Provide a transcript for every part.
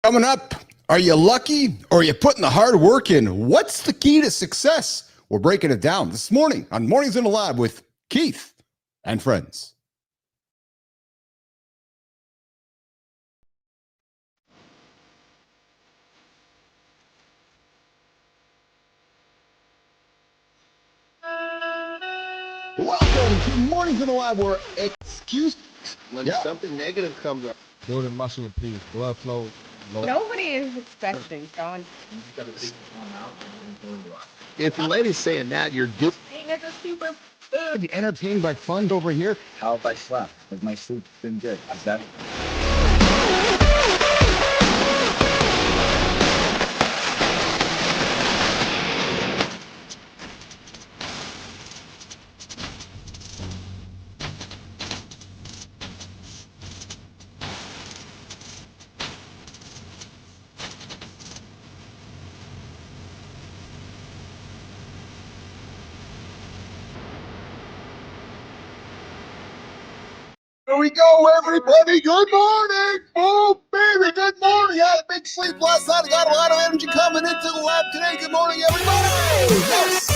Coming up, are you lucky or are you putting the hard work in? What's the key to success? We're breaking it down this morning on Mornings in the Lab with Keith and friends. Welcome to Mornings in the Lab where when something negative comes up. Building muscle and peace, blood flow. Nobody is expecting someone. If the lady's saying that, you're just It's a super The entertained by fun over here. How if I slept? Has my sleep been good? Is that Here we go, everybody. Good morning. Oh, baby, good morning. I had a big sleep last night. I got a lot of energy coming into the lab today. Good morning, everybody. Yes.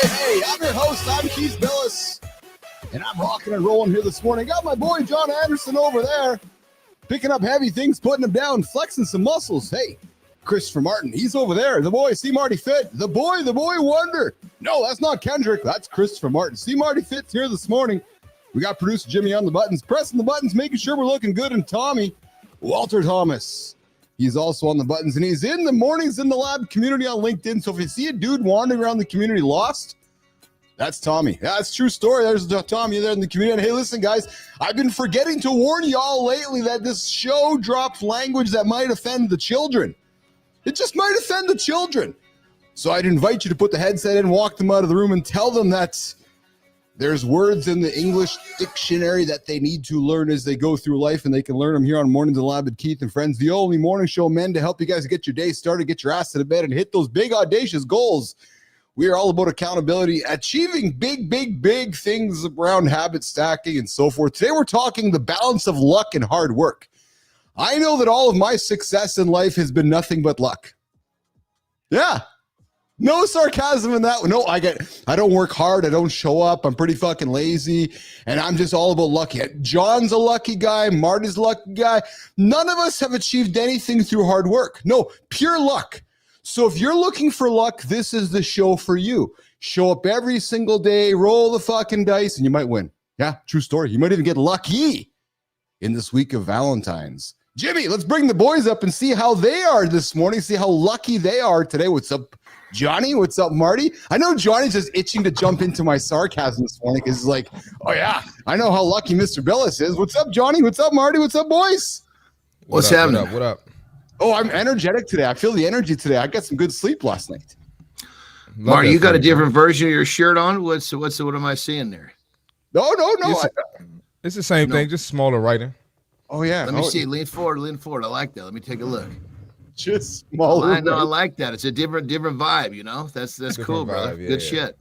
Hey, I'm your host. I'm Keith Billis, and I'm rocking and rolling here this morning. Got my boy John Anderson over there, picking up heavy things, putting them down, flexing some muscles. Hey, Christopher Martin, he's over there. The boy, see Marty Fit. The boy wonder. No, that's not Kendrick. That's Christopher Martin. See Marty Fit's here this morning. We got producer Jimmy on the buttons, pressing the buttons, making sure we're looking good. And Tommy, Walter Thomas, he's also on the buttons, and he's in the Mornings in the Lab community on LinkedIn. So if you see a dude wandering around the community lost, that's Tommy. Yeah, that's a true story. There's Tommy there in the community. And hey, listen, guys, I've been forgetting to warn y'all lately that this show drops language that might offend the children. It just might offend the children. So I'd invite you to put the headset in, walk them out of the room, and tell them that there's words in the English dictionary that they need to learn as they go through life, and they can learn them here on Mornings in the Lab with Keith and friends, the only morning show men to help you guys get your day started, get your ass to the bed, and hit those big, audacious goals. We are all about accountability, achieving big things around habit stacking and so forth. Today, we're talking the balance of luck and hard work. I know that all of my success in life has been nothing but luck. Yeah. No sarcasm in that. No, I don't work hard. I don't show up. I'm pretty fucking lazy. And I'm just all about lucky. John's a lucky guy. Marty's a lucky guy. None of us have achieved anything through hard work. No, pure luck. So if you're looking for luck, this is the show for you. Show up every single day, roll the fucking dice, and you might win. Yeah, true story. You might even get lucky in this week of Valentine's. Jimmy, let's bring the boys up and see how they are this morning. See how lucky they are today. What's up, Johnny? What's up, Marty? I know Johnny's just itching to jump into my sarcasm this morning because he's like, oh, yeah, I know how lucky Mr. Billis is. What's up, Johnny? What's up, Marty? What's up, boys? What's happening? What up? Oh, I'm energetic today. I feel the energy today. I got some good sleep last night. Marty, you got a different version of your shirt on? What am I seeing there? No. It's the same thing, just smaller writing. Oh, yeah. Let me see. Lean forward. I like that. Let me take a look. Just smaller. I know. I like that. It's a different vibe, you know? That's cool, brother. Vibe, Good shit.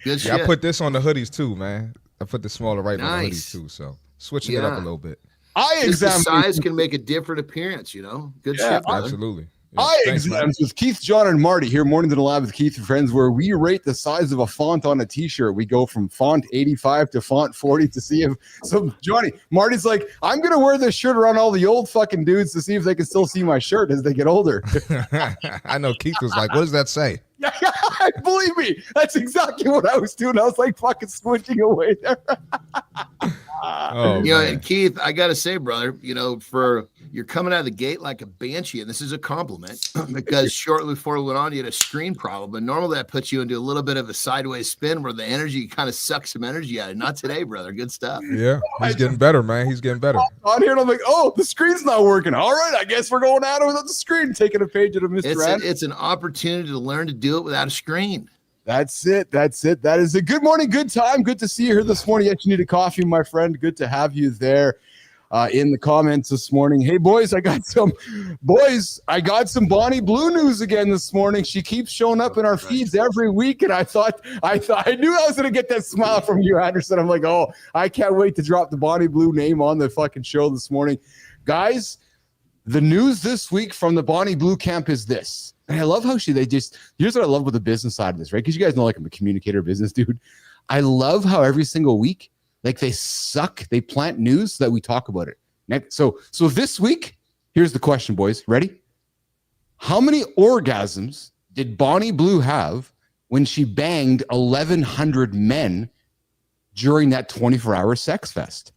Good shit. I put this on the hoodies too, man. I put the smaller writing on the Nice. hoodies too, so switching it up a little bit. Just the size can make a different appearance, you know? Good shit, brother. Absolutely. Yeah, I thanks, man. exams with Keith, John, and Marty here, Mornings in the Lab with Keith and friends, where we rate the size of a font on a t-shirt. We go from font 85 to font 40 to see if Marty's like, I'm going to wear this shirt around all the old fucking dudes to see if they can still see my shirt as they get older. I know Keith was like, what does that say? Yeah, believe me, that's exactly what I was doing. I was like fucking squinching away there. Oh, You know, man. and Keith, I got to say, brother, you know, you're coming out of the gate like a banshee, and this is a compliment because shortly before we went on, you had a screen problem, and normally that puts you into a little bit of a sideways spin where the energy kind of sucks some energy out of it. Not today, brother. Good stuff. Yeah, he's getting better, man. He's getting better. On here, and I'm like, oh, the screen's not working. All right, I guess we're going at it without the screen. Taking a page out of Mr. Anderson. It's an opportunity to learn to do it without a screen. That's it. That is a good morning, good time. Good to see you here this morning. Yes, you need a coffee, my friend. Good to have you there in the comments this morning. Hey, boys, I got some Bonnie Blue news again this morning. She keeps showing up in our feeds every week, and I knew I was going to get that smile from you, Anderson. I'm like, oh, I can't wait to drop the Bonnie Blue name on the fucking show this morning. Guys, The news this week from the Bonnie Blue camp is this. And I love how here's what I love with the business side of this, right? Because you guys know, like, I'm a communicator business dude. I love how every single week, like, they plant news so that we talk about it. So this week, here's the question, boys. Ready? How many orgasms did Bonnie Blue have when she banged 1,100 men during that 24-hour sex fest?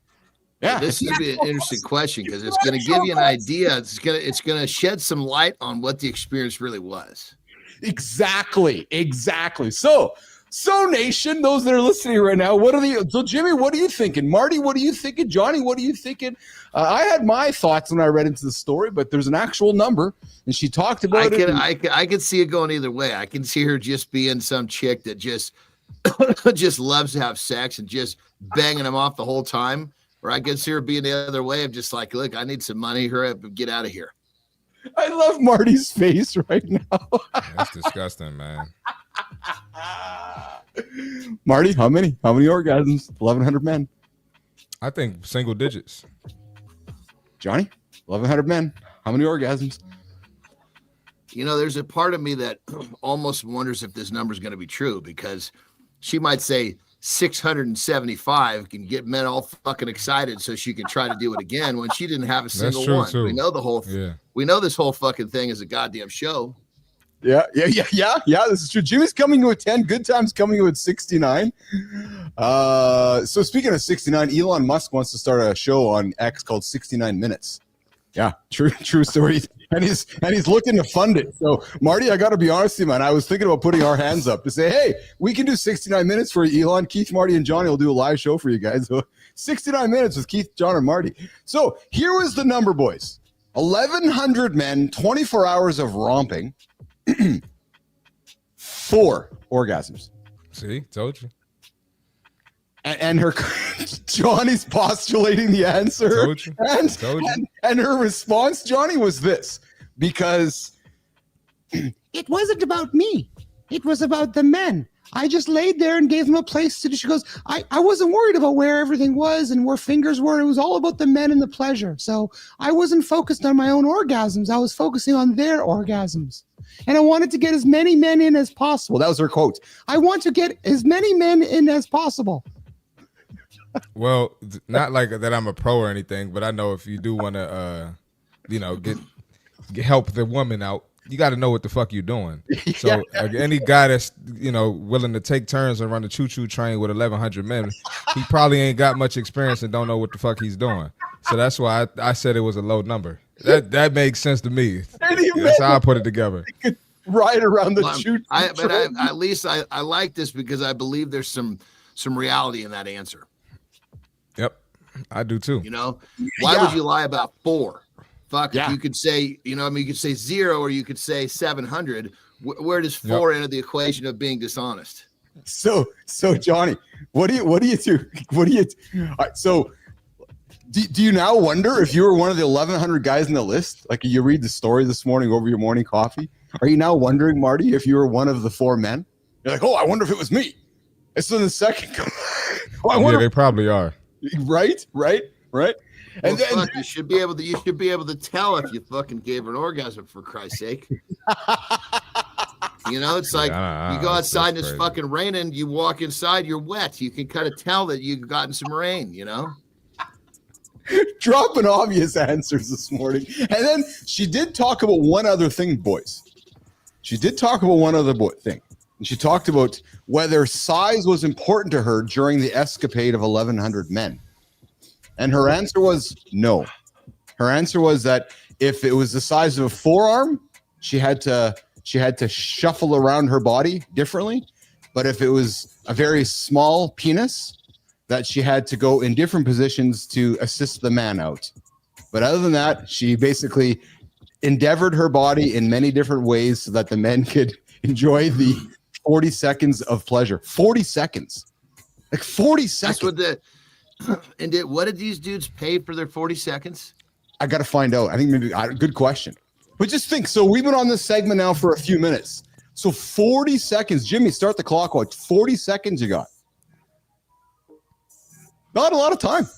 Yeah, this is gonna be an interesting question because it's gonna give you an idea. It's gonna shed some light on what the experience really was. Exactly. So nation, those that are listening right now, so Jimmy, what are you thinking? Marty, what are you thinking? Johnny, what are you thinking? I had my thoughts when I read into the story, but there's an actual number, and she talked about it. I can see it going either way. I can see her just being some chick that just just loves to have sex and just banging them off the whole time. Or I can see her being the other way of just like, look, I need some money. Hurry up and get out of here. I love Marty's face right now. That's disgusting, man. Marty, how many orgasms? 1,100 men. I think single digits. Johnny, 1,100 men. How many orgasms? You know, there's a part of me that almost wonders if this number is going to be true because she might say 675 can get men all fucking excited so she can try to do it again when she didn't have a single one. Too. We know we know this whole fucking thing is a goddamn show. Yeah. This is true. Jimmy's coming with 10. Good Time's coming with 69. So speaking of 69, Elon Musk wants to start a show on X called 69 Minutes. Yeah, true story. And he's looking to fund it. So Marty, I got to be honest with you, man. I was thinking about putting our hands up to say, hey, we can do 69 minutes for you, Elon. Keith, Marty, and Johnny will do a live show for you guys. So 69 minutes with Keith, John, and Marty. So here was the number, boys. 1,100 men, 24 hours of romping, 4 orgasms. See, told you. And her Johnny's postulating the answer. Told you. And her response, Johnny, was this, because it wasn't about me. It was about the men. I just laid there and gave them a place to do. She goes, I wasn't worried about where everything was and where fingers were. It was all about the men and the pleasure. So I wasn't focused on my own orgasms. I was focusing on their orgasms. And I wanted to get as many men in as possible. That was her quote. I want to get as many men in as possible. Well, not like that I'm a pro or anything, but I know if you do want to, get help the woman out, you got to know what the fuck you're doing. So any guy that's, willing to take turns and run the choo-choo train with 1,100 men, he probably ain't got much experience and don't know what the fuck he's doing. So that's why I said it was a low number. That makes sense to me. That's how I put it together. Right around the choo-choo train. At least I like this because I believe there's some reality in that answer. Yep, I do too. Why would you lie about 4? Fuck, you could say, you could say 0 or you could say 700. Where does 4 enter the equation of being dishonest? So Johnny, what do you do? All right, so do you now wonder if you were one of the 1,100 guys in the list? Like you read the story this morning over your morning coffee. Are you now wondering, Marty, if you were one of the 4 men? You're like, oh, I wonder if it was me. And so the second, they probably are. Right. And then you should be able to tell if you fucking gave her an orgasm, for Christ's sake. It's like you go outside and it's fucking raining, you walk inside, you're wet. You can kind of tell that you've gotten some rain, Dropping obvious answers this morning. And then she did talk about one other thing, boys. She talked about whether size was important to her during the escapade of 1,100 men. And her answer was no. Her answer was that if it was the size of a forearm, she had to shuffle around her body differently. But if it was a very small penis, that she had to go in different positions to assist the man out. But other than that, she basically endeavored her body in many different ways so that the men could enjoy the 40 seconds of pleasure. 40 seconds. Like 40 seconds. What did these dudes pay for their 40 seconds? I got to find out. I think maybe good question. But just think. So we've been on this segment now for a few minutes. So 40 seconds. Jimmy, start the clock. What? 40 seconds you got. Not a lot of time.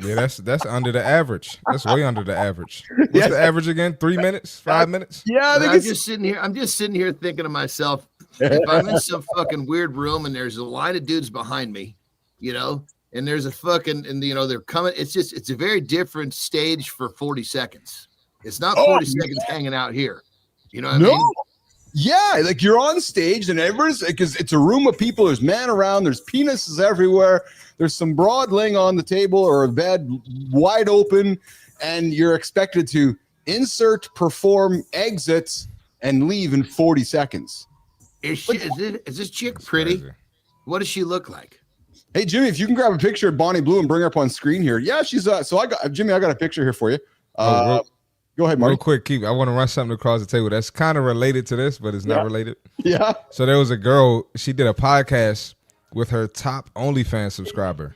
Yeah, that's under the average. That's way under the average. What's the average again? 3 minutes? 5 minutes? Yeah, I think I'm it's just sitting here. I'm just sitting here thinking to myself, if I'm in some fucking weird room and there's a line of dudes behind me, and there's a fucking, and they're coming. It's a very different stage for 40 seconds. It's not 40 seconds hanging out here. You know what I mean? Yeah, like you're on stage and everyone's, because it's a room of people. There's men around. There's penises everywhere. There's some broad laying on the table or a bed wide open, and you're expected to insert, perform, exit, and leave in 40 seconds. Is this chick pretty? What does she look like? Hey, Jimmy, if you can grab a picture of Bonnie Blue and bring her up on screen here. Yeah, she's so I got Jimmy. I got a picture here for you. Go ahead, Marty. Real quick, I want to run something across the table that's kind of related to this, but it's not related. Yeah. So there was a girl, she did a podcast with her top OnlyFans subscriber.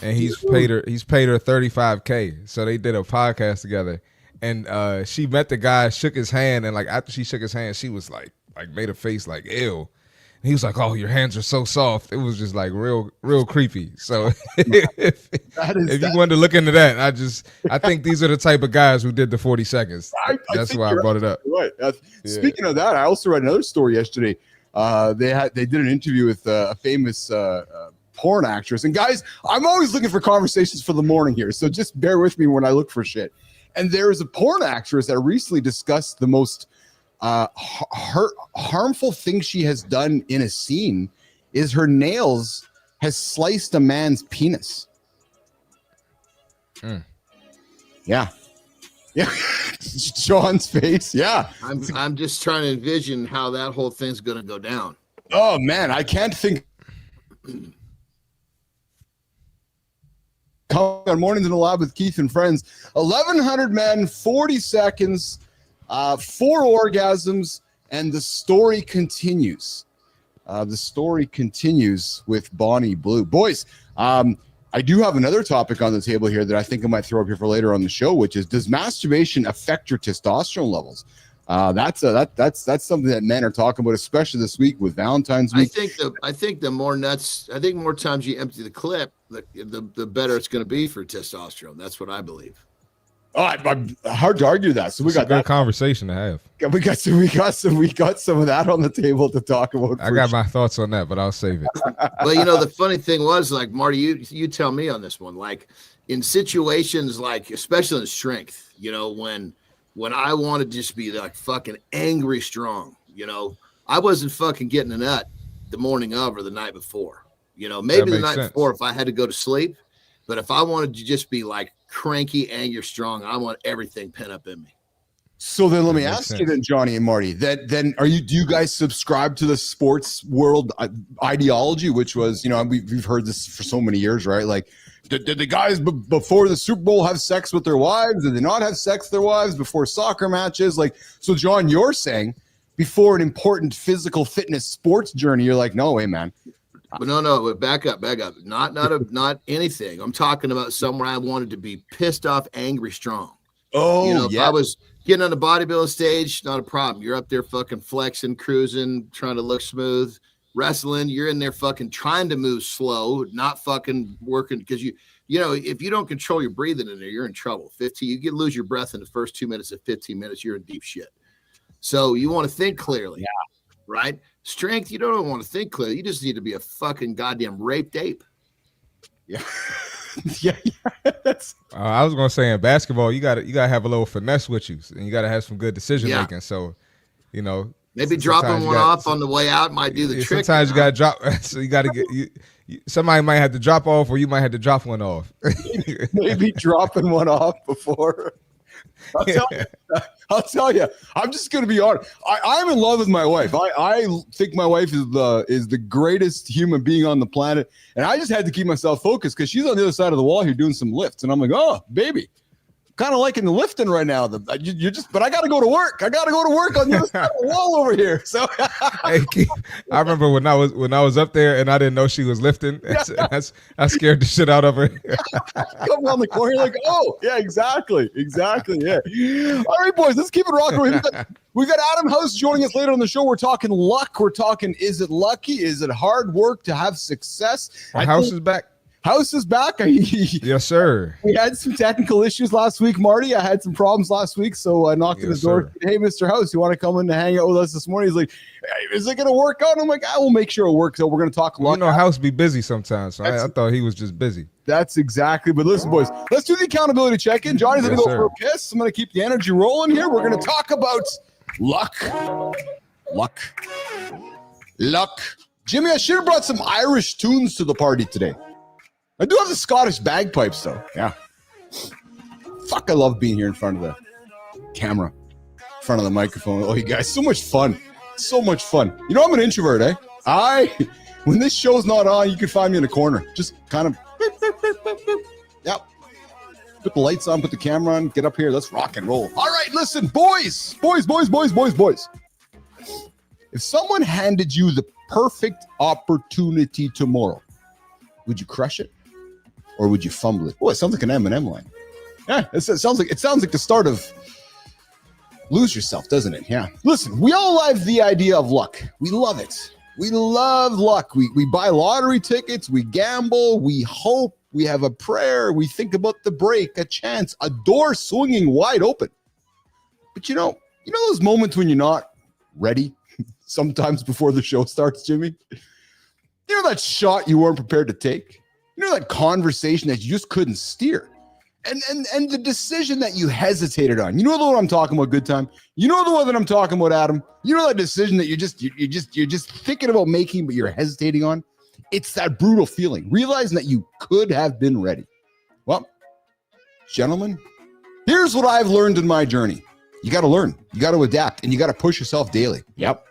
And he's paid her $35K. So they did a podcast together. And she met the guy, shook his hand, and like after she shook his hand, she was like made a face like ew. He was like, "Oh, your hands are so soft." It was just like real creepy. So if you wanted to look into that, I think these are the type of guys who did the 40 seconds. That's why I brought it up. Right. Speaking of that, I also read another story yesterday. They did an interview with a famous porn actress. And guys, I'm always looking for conversations for the morning here, so just bear with me when I look for shit. And there is a porn actress that recently discussed the most harmful thing she has done in a scene is her nails has sliced a man's penis. Yeah. Sean's face. Yeah. I'm just trying to envision how that whole thing's going to go down. Oh man, I can't think. On Mornings in the Lab with Keith and Friends, 1,100 men, 40 seconds, 4 orgasms, and the story continues. The story continues with Bonnie Blue. Boys, I do have another topic on the table here that I think I might throw up here for later on the show, which is, does masturbation affect your testosterone levels? That's something that men are talking about, especially this week with Valentine's week. I think the more more times you empty the clip, the better it's going to be for testosterone. That's what I believe. Oh, I'm hard to argue that. So we got that conversation to have. We got some of that on the table to talk about. I got my thoughts on that, but I'll save it. Well, the funny thing was, like, Marty, you tell me on this one. Like in situations like, especially in strength, when I want to just be like fucking angry strong, I wasn't fucking getting a nut the morning of or the night before. Maybe the night before if I had to go to sleep. But if I wanted to just be like cranky, angry, strong, I want everything pent up in me. So then let me ask you then, Johnny and Marty, do you guys subscribe to the sports world ideology, which was, we've heard this for so many years, right? Like, did the guys before the Super Bowl have sex with their wives? Did they not have sex with their wives before soccer matches? Like, so John, you're saying before an important physical fitness sports journey, you're like, no way, man. But no, back up. Not anything. I'm talking about somewhere I wanted to be pissed off, angry, strong. Oh, if I was getting on the bodybuilding stage, not a problem. You're up there fucking flexing, cruising, trying to look smooth. Wrestling, you're in there fucking trying to move slow, not fucking working, because if you don't control your breathing in there, you're in trouble. You lose your breath in the first 2 minutes of 15 minutes, you're in deep shit. So you want to think clearly, right? Strength, you don't want to think clearly. You just need to be a fucking goddamn raped ape. Yeah. I was gonna say in basketball, you gotta have a little finesse with you, and you gotta have some good decision making. So, maybe dropping one off on the way out might do the trick. Sometimes you gotta drop. So you gotta get somebody might have to drop off, or you might have to drop one off. Maybe dropping one off before. I'll tell you. I'm just gonna be honest. I'm in love with my wife. I think my wife is the greatest human being on the planet, and I just had to keep myself focused because she's on the other side of the wall here doing some lifts, and I'm like, oh, baby, kind of liking the lifting right now. But I got to go to work. I got to go to work on the other side of the wall over here. So, hey, Keith, I remember when I was up there and I didn't know she was lifting. I scared the shit out of her. Come around the corner, like, oh, yeah, exactly, yeah. All right, boys, let's keep it rocking. We got Adam House joining us later on the show. We're talking luck. We're talking, is it lucky? Is it hard work to have success? House is back. House is back. Yes, sir. We had some technical issues last week, Marty. I had some problems last week, so I knocked on his door. Sir. Hey, Mr. House, you want to come in and hang out with us this morning? He's like, hey, is it going to work out? I'm like, I will make sure it works out. We're going to talk a lot. House be busy sometimes, so I thought he was just busy. That's exactly. But listen, boys, let's do the accountability check-in. Johnny's going to go for a piss. I'm going to keep the energy rolling here. We're going to talk about luck. Jimmy, I should have brought some Irish tunes to the party today. I do have the Scottish bagpipes, though. Yeah. Fuck, I love being here in front of the camera, in front of the microphone. Oh, you guys, so much fun. So much fun. You know, I'm an introvert, eh? When this show's not on, you can find me in a corner. Just kind of, yep. Put the lights on, put the camera on, get up here. Let's rock and roll. All right, listen, boys. If someone handed you the perfect opportunity tomorrow, would you crush it or would you fumble it? Oh, it sounds like an Eminem line. Yeah, it sounds like the start of Lose Yourself, doesn't it? Yeah. Listen, we all love the idea of luck. We love it. We love luck. We buy lottery tickets. We gamble. We hope. We have a prayer. We think about the break, a chance, a door swinging wide open. But you know those moments when you're not ready? Sometimes before the show starts, Jimmy. You know that shot you weren't prepared to take? You know that conversation that you just couldn't steer? And the decision that you hesitated on. You know the one I'm talking about, good time? You know the one that I'm talking about, Adam? You know that decision that you're just thinking about making, but you're hesitating on? It's that brutal feeling, realizing that you could have been ready. Well, gentlemen, here's what I've learned in my journey. You got to learn, you got to adapt, and you got to push yourself daily. Yep.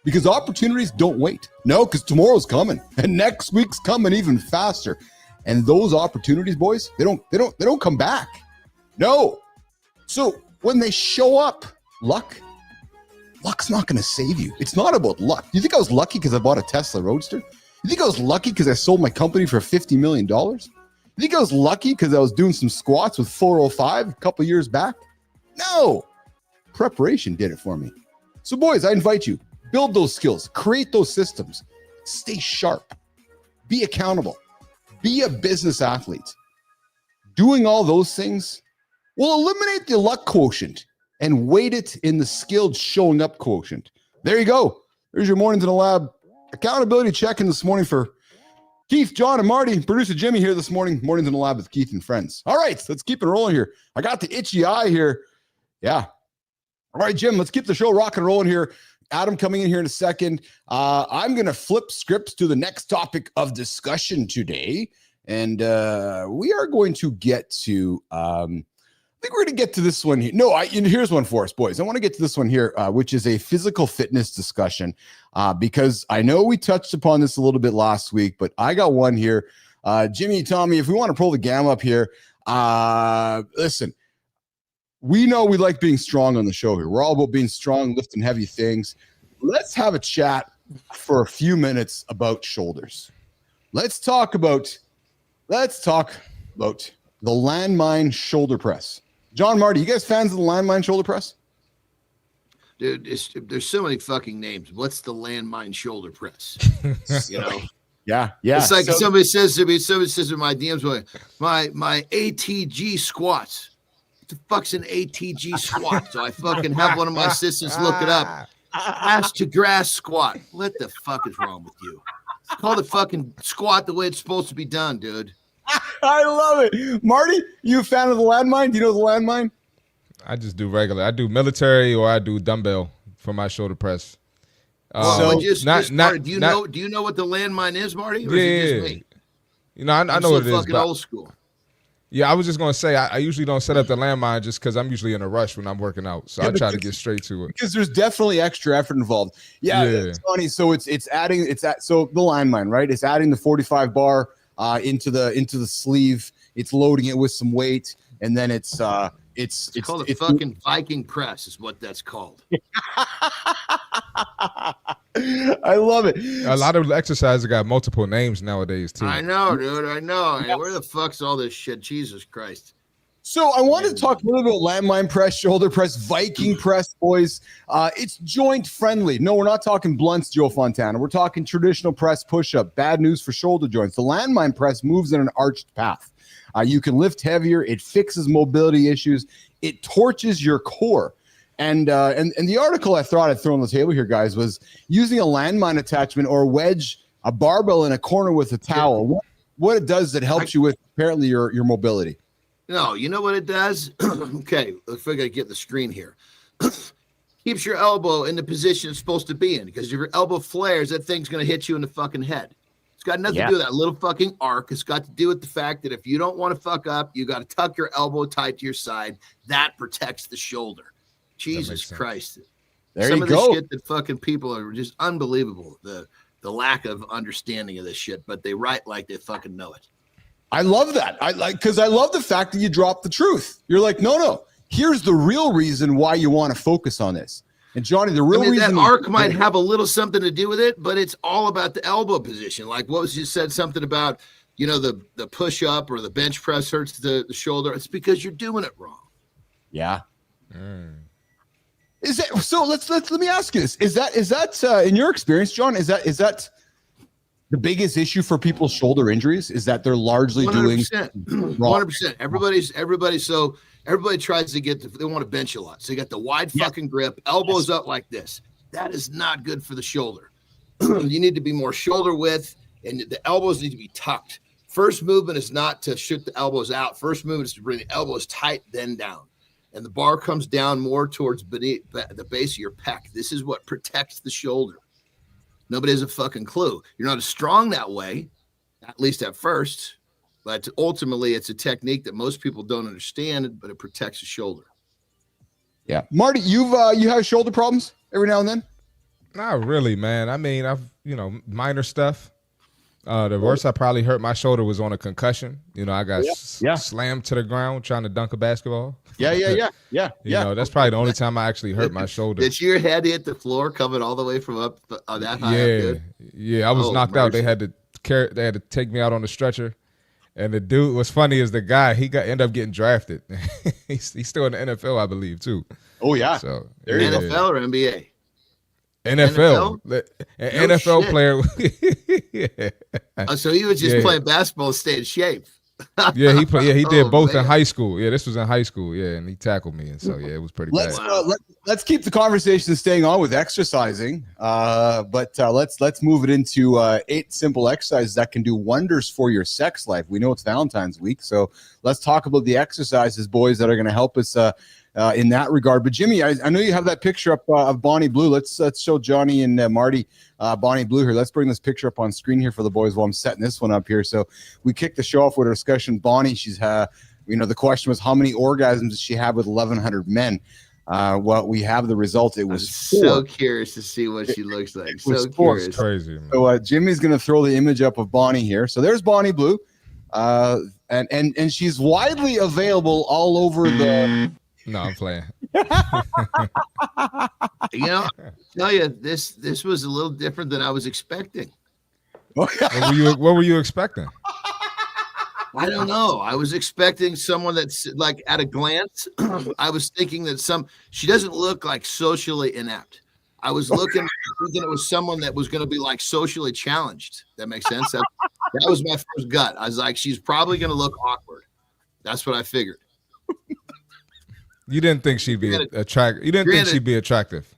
Because opportunities don't wait. No, because tomorrow's coming, and next week's coming even faster. And those opportunities, boys, they don't come back. No. So when they show up, luck's not going to save you. It's not about luck. You think I was lucky because I bought a Tesla Roadster? You think I was lucky because I sold my company for $50 million? You think I was lucky because I was doing some squats with 405 a couple years back? No. Preparation did it for me. So, boys, I invite you, build those skills, create those systems, stay sharp, be accountable, be a business athlete. Doing all those things will eliminate the luck quotient and weight it in the skilled showing up quotient. There you go. There's your Mornings in the Lab accountability check-in this morning for Keith, John, and Marty. Producer Jimmy here this morning. Mornings in the Lab with Keith and friends. All right, let's keep it rolling here. I got the itchy eye here. Yeah. All right, Jim, let's keep the show rocking and rolling here. Adam coming in here in a second. I'm going to flip scripts to the next topic of discussion today. And we are going to get to, I think we're going to get to this one here. No, here's one for us, boys. I want to get to this one here, which is a physical fitness discussion, because I know we touched upon this a little bit last week, but I got one here. Jimmy, Tommy, if we want to pull the gamma up here, listen, we know we like being strong on the show here. We're all about being strong, lifting heavy things. Let's have a chat for a few minutes about shoulders. Let's talk about the landmine shoulder press. John, Marty, you guys fans of the landmine shoulder press? Dude, there's so many fucking names. What's the landmine shoulder press? You know? Yeah. It's like somebody says in my DMs, my ATG squats. The fuck's an ATG squat? So I fucking have one of my assistants look it up. Ass to grass squat. What the fuck is wrong with you? Call the fucking squat the way it's supposed to be done, dude. I love it. Marty, you a fan of the landmine? Do you know the landmine? I just do regular. I do military or I do dumbbell for my shoulder press. Marty, do you know what the landmine is, Marty? Or is it just me? You know, I know what it is. Fucking old school. Yeah, I was just going to say, I usually don't set up the landmine just because I'm usually in a rush when I'm working out. So I try to get straight to it. Because there's definitely extra effort involved. Yeah. It's funny. So so the landmine, right? It's adding the 45 bar into the sleeve. It's loading it with some weight. And then it's called a fucking Viking press is what that's called. I love it. A lot of exercises got multiple names nowadays too. I know, dude. I know. Hey, where the fuck's all this shit? Jesus Christ. So I wanted to talk a little bit about landmine press, shoulder press, Viking press, boys. It's joint friendly. No, we're not talking blunts, Joe Fontana. We're talking traditional press push-up. Bad news for shoulder joints. The landmine press moves in an arched path. You can lift heavier. It fixes mobility issues. It torches your core. And the article I thought I'd throw on the table here, guys, was using a landmine attachment or wedge a barbell in a corner with a towel. What it does, it helps you with apparently your mobility. No, you know what it does? Okay, if I gotta get the screen here. Keeps your elbow in the position it's supposed to be in, because if your elbow flares, that thing's gonna hit you in the fucking head. It's got nothing to do with that little fucking arc. It's got to do with the fact that if you don't want to fuck up, you got to tuck your elbow tight to your side. That protects the shoulder. Jesus Christ. Some of the shit that fucking people are just unbelievable. The lack of understanding of this shit, but they write like they fucking know it. I love that. I love the fact that you drop the truth. You're like, no. Here's the real reason why you want to focus on this. And Johnny, the real reason that arc might have a little something to do with it, but it's all about the elbow position. Like what was you said something about, the push up or the bench press hurts the shoulder. It's because you're doing it wrong. Yeah. Is that so? Let me ask you this: Is that in your experience, John? Is that the biggest issue for people's shoulder injuries? Is that they're largely 100%, doing 100%. Everybody tries to they want to bench a lot. So you got the wide fucking grip, elbows up like this. That is not good for the shoulder. You need to be more shoulder width, and the elbows need to be tucked. First movement is not to shoot the elbows out. First movement is to bring the elbows tight, then down. And the bar comes down more towards beneath the base of your pec. This is what protects the shoulder. Nobody has a fucking clue. You're not as strong that way, at least at first, but ultimately it's a technique that most people don't understand, but it protects the shoulder. Yeah. Marty, you have shoulder problems every now and then? Not really, man. I mean, I've, minor stuff. The worst I probably hurt my shoulder was on a concussion. I got slammed to the ground trying to dunk a basketball. Yeah. That's probably the only time I actually hurt my shoulder. Did your head hit the floor coming all the way from up that high? Yeah. I was knocked out. They had to take me out on the stretcher. And the dude, what's funny is the guy, ended up getting drafted. he's still in the NFL, I believe, too. Oh, yeah. So NFL or NBA? NFL? An NFL player. Oh, so he was just playing basketball to stay in shape. He did both in high school. Yeah, this was in high school. Yeah, and he tackled me, and so it was pretty bad. Let's keep the conversation staying on with exercising. But let's move it into 8 simple exercises that can do wonders for your sex life. We know it's Valentine's week, so let's talk about the exercises, boys, that are going to help us in that regard. But Jimmy, I know you have that picture up of Bonnie Blue. Let's show Johnny and Marty Bonnie Blue here. Let's bring this picture up on screen here for the boys while I'm setting this one up here. So we kicked the show off with a discussion. Bonnie, she's the question was how many orgasms does she have with 1,100 men? Well, we have the result. It was 4. So curious to see what she looks like. So curious. It's crazy, man. So Jimmy's going to throw the image up of Bonnie here. So there's Bonnie Blue, and she's widely available all over the. No, I'm playing. I tell you, this was a little different than I was expecting. What were you expecting? I don't know. I was expecting someone that's like at a glance. I was thinking that she doesn't look like socially inept. I was thinking it was someone that was going to be like socially challenged. That makes sense. That was my first gut. I was like, she's probably going to look awkward. That's what I figured. You didn't think she'd be attractive. You didn't think she'd be attractive.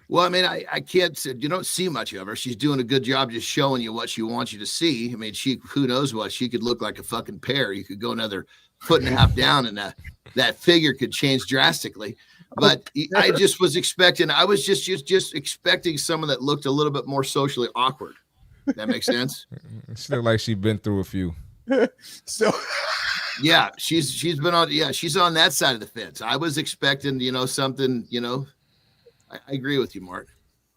Well, I mean, I can't. You don't see much of her. She's doing a good job just showing you what she wants you to see. I mean, who knows what? She could look like a fucking pear. You could go another 1.5 feet down, and that figure could change drastically. But I just was expecting. I was just expecting someone that looked a little bit more socially awkward. That makes sense. She looked like she'd been through a few. So. Yeah, she's been on. Yeah, she's on that side of the fence. I was expecting, something. I agree with you, Mark.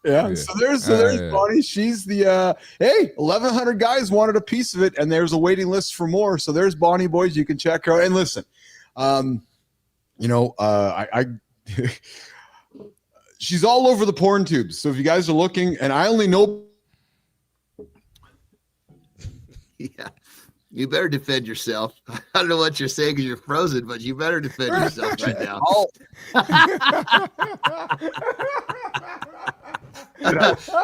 Yeah. So there's Bonnie. She's the 1,100 guys wanted a piece of it, and there's a waiting list for more. So there's Bonnie, boys. You can check her out. And listen, she's all over the porn tubes. So if you guys are looking, and I only know. Yeah. You better defend yourself. I don't know what you're saying because you're frozen, but you better defend yourself right now.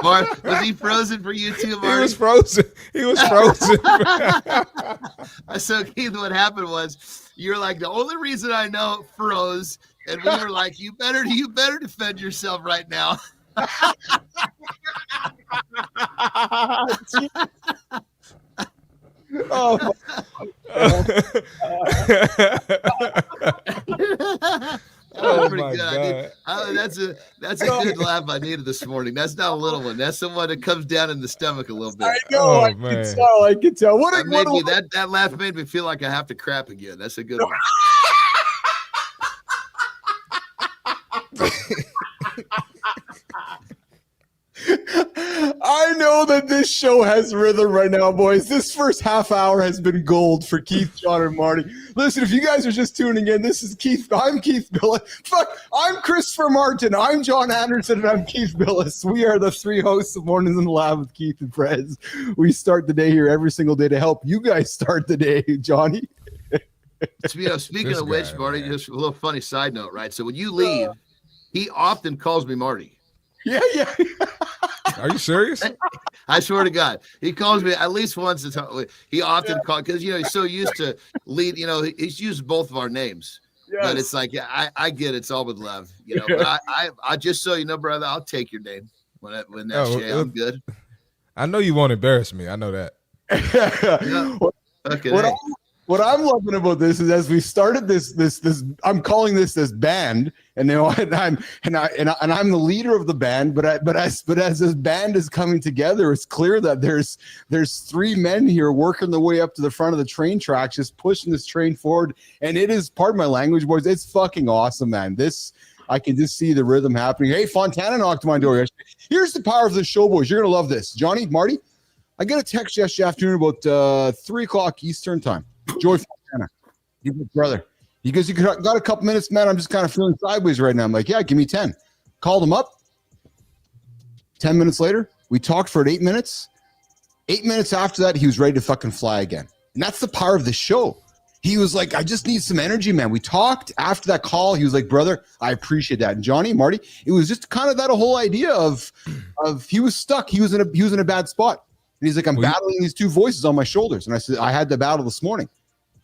Mark, was he frozen for you too, Marty? He was frozen. He was frozen. So, Keith, what happened was you're like, the only reason I know froze, and we were like, you better defend yourself right now. Oh, Oh my God. That's a good laugh I needed this morning. That's not a little one. That's the one that comes down in the stomach a little bit. I know. I can tell. That laugh made me feel like I have to crap again. That's a good one. I know that this show has rhythm right now, boys. This first half hour has been gold for Keith, John, and Marty. Listen, if you guys are just tuning in, this is Keith. I'm Keith Billis. I'm Christopher Martin. I'm John Anderson, and I'm Keith Billis. We are the three hosts of Mornings in the Lab with Keith and Prez. We start the day here every single day to help you guys start the day, Johnny. Speaking of which, Marty, just a little funny side note, right? So when you leave, he often calls me Marty. Yeah. Are you serious? I swear to God, he calls me at least once. He often calls because he's so used to lead. He's used both of our names, but it's like I get it's all with love. But I just so you know, brother, I'll take your name when that's I'm good. I know you won't embarrass me. I know that. Okay. What I'm loving about this is as we started this I'm calling this band, and I'm the leader of the band, but as this band is coming together, it's clear that there's three men here working their way up to the front of the train tracks, just pushing this train forward, and it is, pardon my language, boys, it's fucking awesome, man. I can just see the rhythm happening. Hey, Fontana knocked on my door yesterday. Here's the power of the show, boys. You're gonna love this, Johnny, Marty. I got a text yesterday afternoon about 3:00 Eastern time. Joy Fontana, you good brother. He goes, you got a couple minutes, man. I'm just kind of feeling sideways right now. I'm like, yeah, give me 10. Called him up. 10 minutes later, we talked for 8 minutes. 8 minutes after that, he was ready to fucking fly again. And that's the power of the show. He was like, I just need some energy, man. We talked after that call. He was like, brother, I appreciate that. And Johnny, Marty, it was just kind of that whole idea of he was stuck. He was in a bad spot. And he's like, I'm battling these two voices on my shoulders. And I said, I had the battle this morning.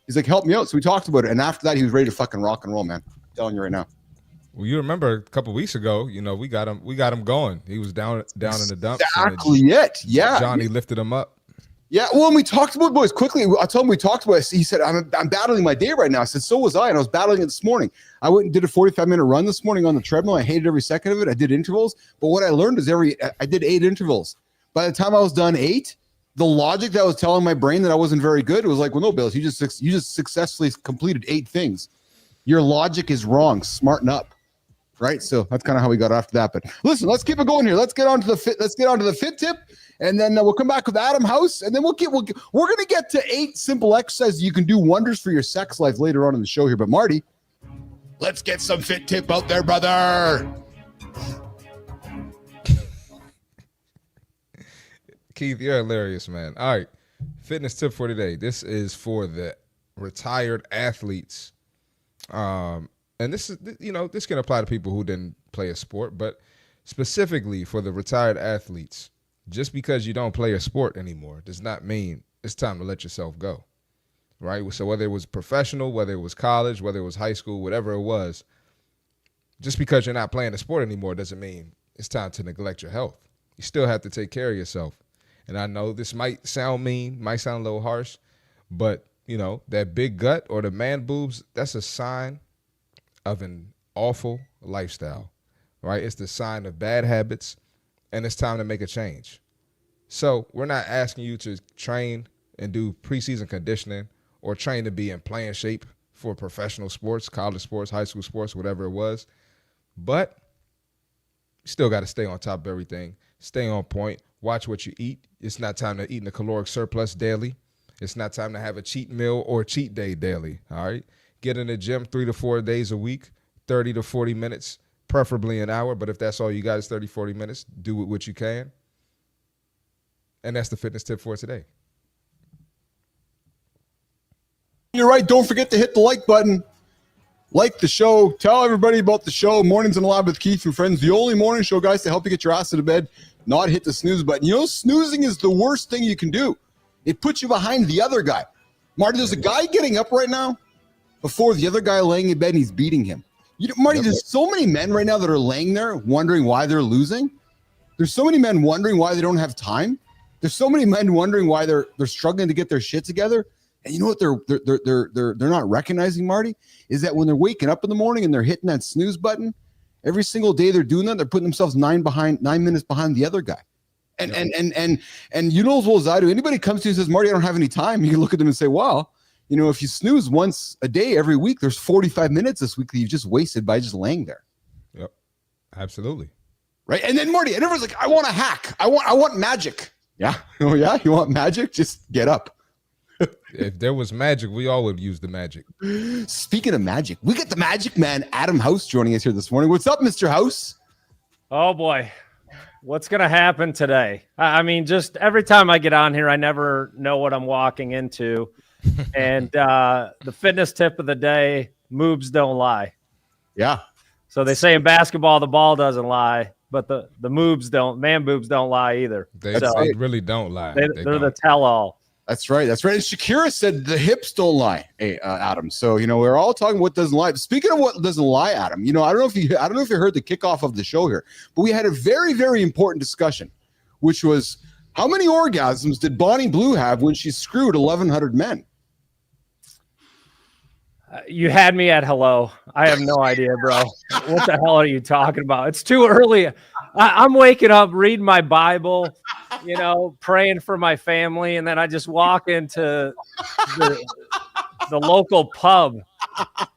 He's like, help me out. So we talked about it. And after that, he was ready to fucking rock and roll, man. I'm telling you right now. Well, you remember a couple weeks ago, we got him going. He was down in the dumps. Exactly it. Yeah. Johnny lifted him up. Yeah. Well, and we talked about it, boys, quickly. I told him we talked about it. He said, I'm battling my day right now. I said, so was I. And I was battling it this morning. I went and did a 45-minute run this morning on the treadmill. I hated every second of it. I did intervals. But what I learned is I did 8 intervals. By the time I was done 8, the logic that was telling my brain that I wasn't very good, it was like, well, no, Bills, you just successfully completed 8 things. Your logic is wrong. Smarten up, right? So that's kind of how we got after that. But listen, let's keep it going here. Let's get on to the fit tip, and then we'll come back with Adam House, and then we're gonna get to 8 simple exercises you can do wonders for your sex life later on in the show here. But Marty, let's get some fit tip out there, brother. Keith, you're hilarious, man. All right, fitness tip for today. This is for the retired athletes, and this is this can apply to people who didn't play a sport, but specifically for the retired athletes. Just because you don't play a sport anymore does not mean it's time to let yourself go, right? So whether it was professional, whether it was college, whether it was high school, whatever it was, just because you're not playing a sport anymore doesn't mean it's time to neglect your health. You still have to take care of yourself. And I know this might sound mean, might sound a little harsh, but, that big gut or the man boobs, that's a sign of an awful lifestyle, right? It's the sign of bad habits, and it's time to make a change. So we're not asking you to train and do preseason conditioning or train to be in playing shape for professional sports, college sports, high school sports, whatever it was. But you still got to stay on top of everything, stay on point. Watch what you eat. It's not time to eat in a caloric surplus daily. It's not time to have a cheat meal or cheat day daily, all right? Get in the gym 3 to 4 days a week, 30 to 40 minutes, preferably an hour. But if that's all you got is 30, 40 minutes, do what you can. And that's the fitness tip for today. You're right. Don't forget to hit the like button. Like the show. Tell everybody about the show. Mornings in the Lab with Keith and friends. The only morning show, guys, to help you get your ass out of bed. Not hit the snooze button. You know, snoozing is the worst thing you can do. It puts you behind the other guy. Marty, there's a guy getting up right now before the other guy laying in bed and he's beating him. You know, Marty, there's so many men right now that are laying there wondering why they're losing. There's so many men wondering why they don't have time. There's so many men wondering why they're struggling to get their shit together. And you know what they're not recognizing, Marty, is that when they're waking up in the morning and they're hitting that snooze button, every single day they're doing that, they're putting themselves 9 minutes behind the other guy. And you know as well as I do, anybody comes to you and says, Marty, I don't have any time. You can look at them and say, well, you know, if you snooze once a day every week, there's 45 minutes this week that you've just wasted by just laying there. Yep, absolutely. Right. And then Marty, and everyone's like, I want a hack. I want magic. Yeah. Oh yeah. You want magic? Just get up. If there was magic, we all would use the magic. Speaking of magic, we got the magic man, Adam House, joining us here this morning. What's up, Mr. House? Oh boy. What's going to happen today? I mean, just every time I get on here, I never know what I'm walking into. And the fitness tip of the day, moves don't lie. Yeah. So they say in basketball, the ball doesn't lie, but the moves don't, man boobs don't lie either. They really don't lie. They're the tell-all. That's right. That's right. And Shakira said the hips don't lie, Adam. So, you know, we're all talking what doesn't lie. Speaking of what doesn't lie, Adam, you know, I don't know if you heard the kickoff of the show here, but we had a very, very important discussion, which was how many orgasms did Bonnie Blue have when she screwed 1,100 men? You had me at hello. I have no idea, bro. What the hell are you talking about? It's too early. I'm waking up, reading my Bible, you know, praying for my family, and then I just walk into the local pub,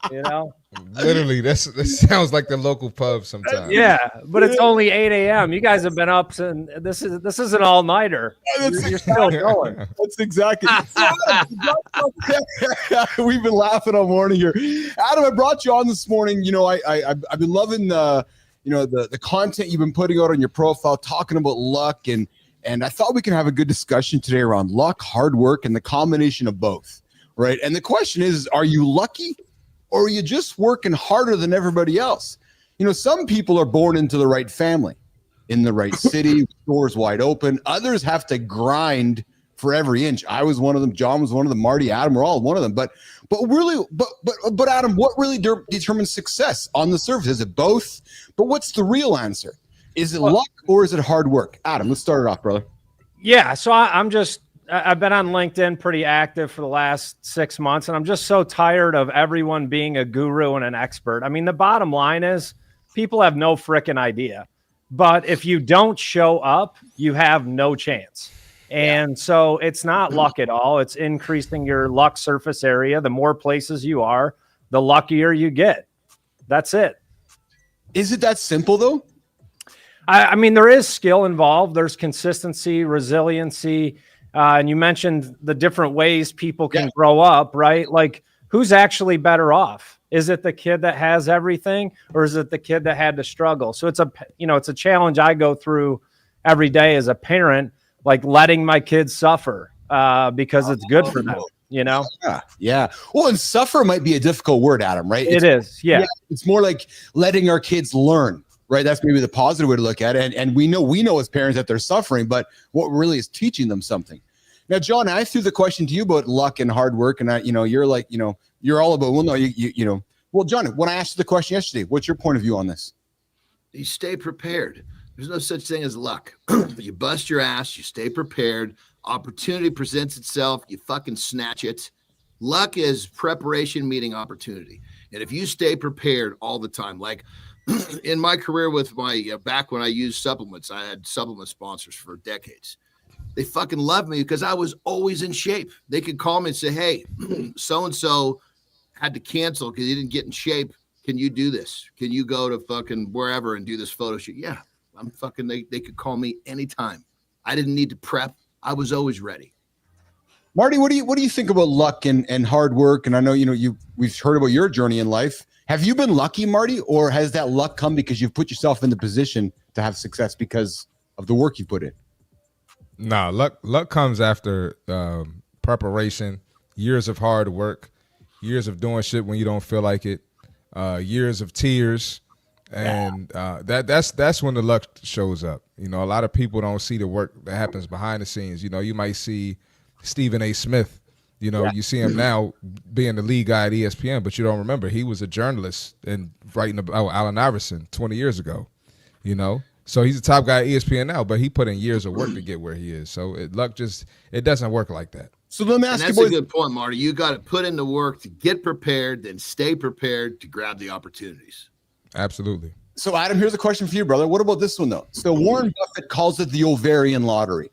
you know? Literally, that sounds like the local pub sometimes. Yeah, but it's only 8 a.m. You guys have been up since this is an all-nighter. You're still going. That's exactly. We've been laughing all morning here. Adam, I brought you on this morning. You know, I've been loving the content you've been putting out on your profile, talking about luck, and I thought we could have a good discussion today around luck, hard work, and the combination of both, right? And the question is, are you lucky? Or are you just working harder than everybody else? You know, some people are born into the right family, in the right city, doors wide open. Others have to grind for every inch. I was one of them. John was one of them. Marty, Adam, we're all one of them. But Adam, what really determines success on the surface? Is it both? But what's the real answer? Is it luck or is it hard work? Adam, let's start it off, brother. Yeah, so I've been on LinkedIn pretty active for the last 6 months, and I'm just so tired of everyone being a guru and an expert. I mean, the bottom line is people have no frickin' idea. But if you don't show up, you have no chance. And so it's not luck at all. It's increasing your luck surface area. The more places you are, the luckier you get. That's it. Is it that simple, though? I mean, there is skill involved. There's consistency, resiliency. And you mentioned the different ways people can grow up, right? Like, who's actually better off? Is it the kid that has everything, or is it the kid that had to struggle? So it's a challenge I go through every day as a parent, like letting my kids suffer because it's good for them, you know? Yeah. Well, and suffer might be a difficult word, Adam, right? It is. Yeah. It's more like letting our kids learn. Right, that's maybe the positive way to look at it, and we know as parents that they're suffering, but what really is teaching them something. Now, John, I threw the question to you about luck and hard work, and you're like, you're all about. Well, no, Well, John, when I asked you the question yesterday, what's your point of view on this? You stay prepared. There's no such thing as luck. You bust your ass. You stay prepared. Opportunity presents itself. You fucking snatch it. Luck is preparation meeting opportunity, and if you stay prepared all the time, like. In my career with my back when I used supplements, I had supplement sponsors for decades. They fucking loved me because I was always in shape. They could call me and say, hey, so-and-so had to cancel because he didn't get in shape. Can you do this? Can you go to fucking wherever and do this photo shoot? Yeah, I'm fucking, they could call me anytime. I didn't need to prep. I was always ready. Marty, what do you think about luck and hard work? And I know, we've heard about your journey in life. Have you been lucky, Marty, or has that luck come because you've put yourself in the position to have success because of the work you put in? No, luck comes after preparation, years of hard work, years of doing shit when you don't feel like it, years of tears, and that's when the luck shows up. You know, a lot of people don't see the work that happens behind the scenes. You know, you might see Stephen A. Smith. You know, you see him now being the lead guy at ESPN, but you don't remember he was a journalist and writing about Allen Iverson 20 years ago. You know, so he's the top guy at ESPN now, but he put in years of work to get where he is. So luck it doesn't work like that. So let me ask and you, that's boys. a good point, Marty. You got to put in the work to get prepared, then stay prepared to grab the opportunities. Absolutely. So Adam, here's a question for you, brother. What about this one though? So Warren Buffett calls it the ovarian lottery.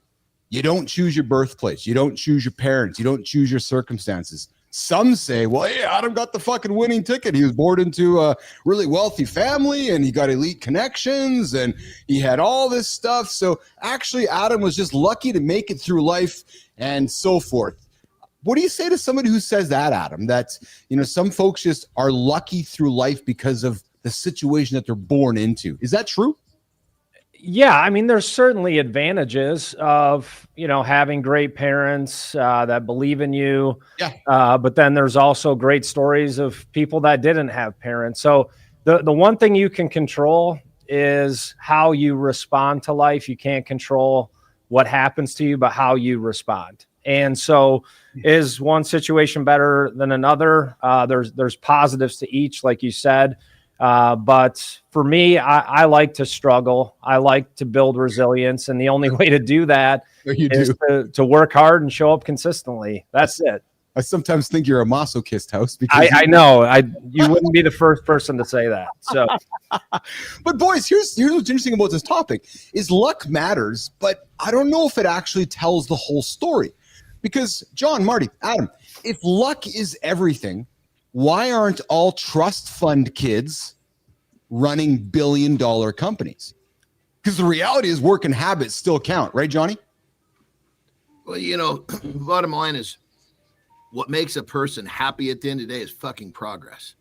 You don't choose your birthplace. You don't choose your parents. You don't choose your circumstances. Some say, well, hey, Adam got the fucking winning ticket. He was born into a really wealthy family and he got elite connections and he had all this stuff. So actually, Adam was just lucky to make it through life and so forth. What do you say to somebody who says that, Adam? That, you know, some folks just are lucky through life because of the situation that they're born into. Is that true? Yeah, I mean, there's certainly advantages of, you know, having great parents that believe in you. Yeah. But then there's also great stories of people that didn't have parents. So the one thing you can control is how you respond to life. You can't control what happens to you, but how you respond. And so is one situation better than another? There's positives to each, like you said. But for me, I like to struggle. I like to build resilience. And the only way to do that is to work hard and show up consistently. That's it. I sometimes think you're a masochist, House. Because I know. You wouldn't be the first person to say that. So, but boys, here's what's interesting about this topic is luck matters, but I don't know if it actually tells the whole story. Because John, Marty, Adam, if luck is everything, why aren't all trust fund kids running billion-dollar companies? Because the reality is work and habits still count, right, Johnny? Well, you know, bottom line is what makes a person happy at the end of the day is fucking progress.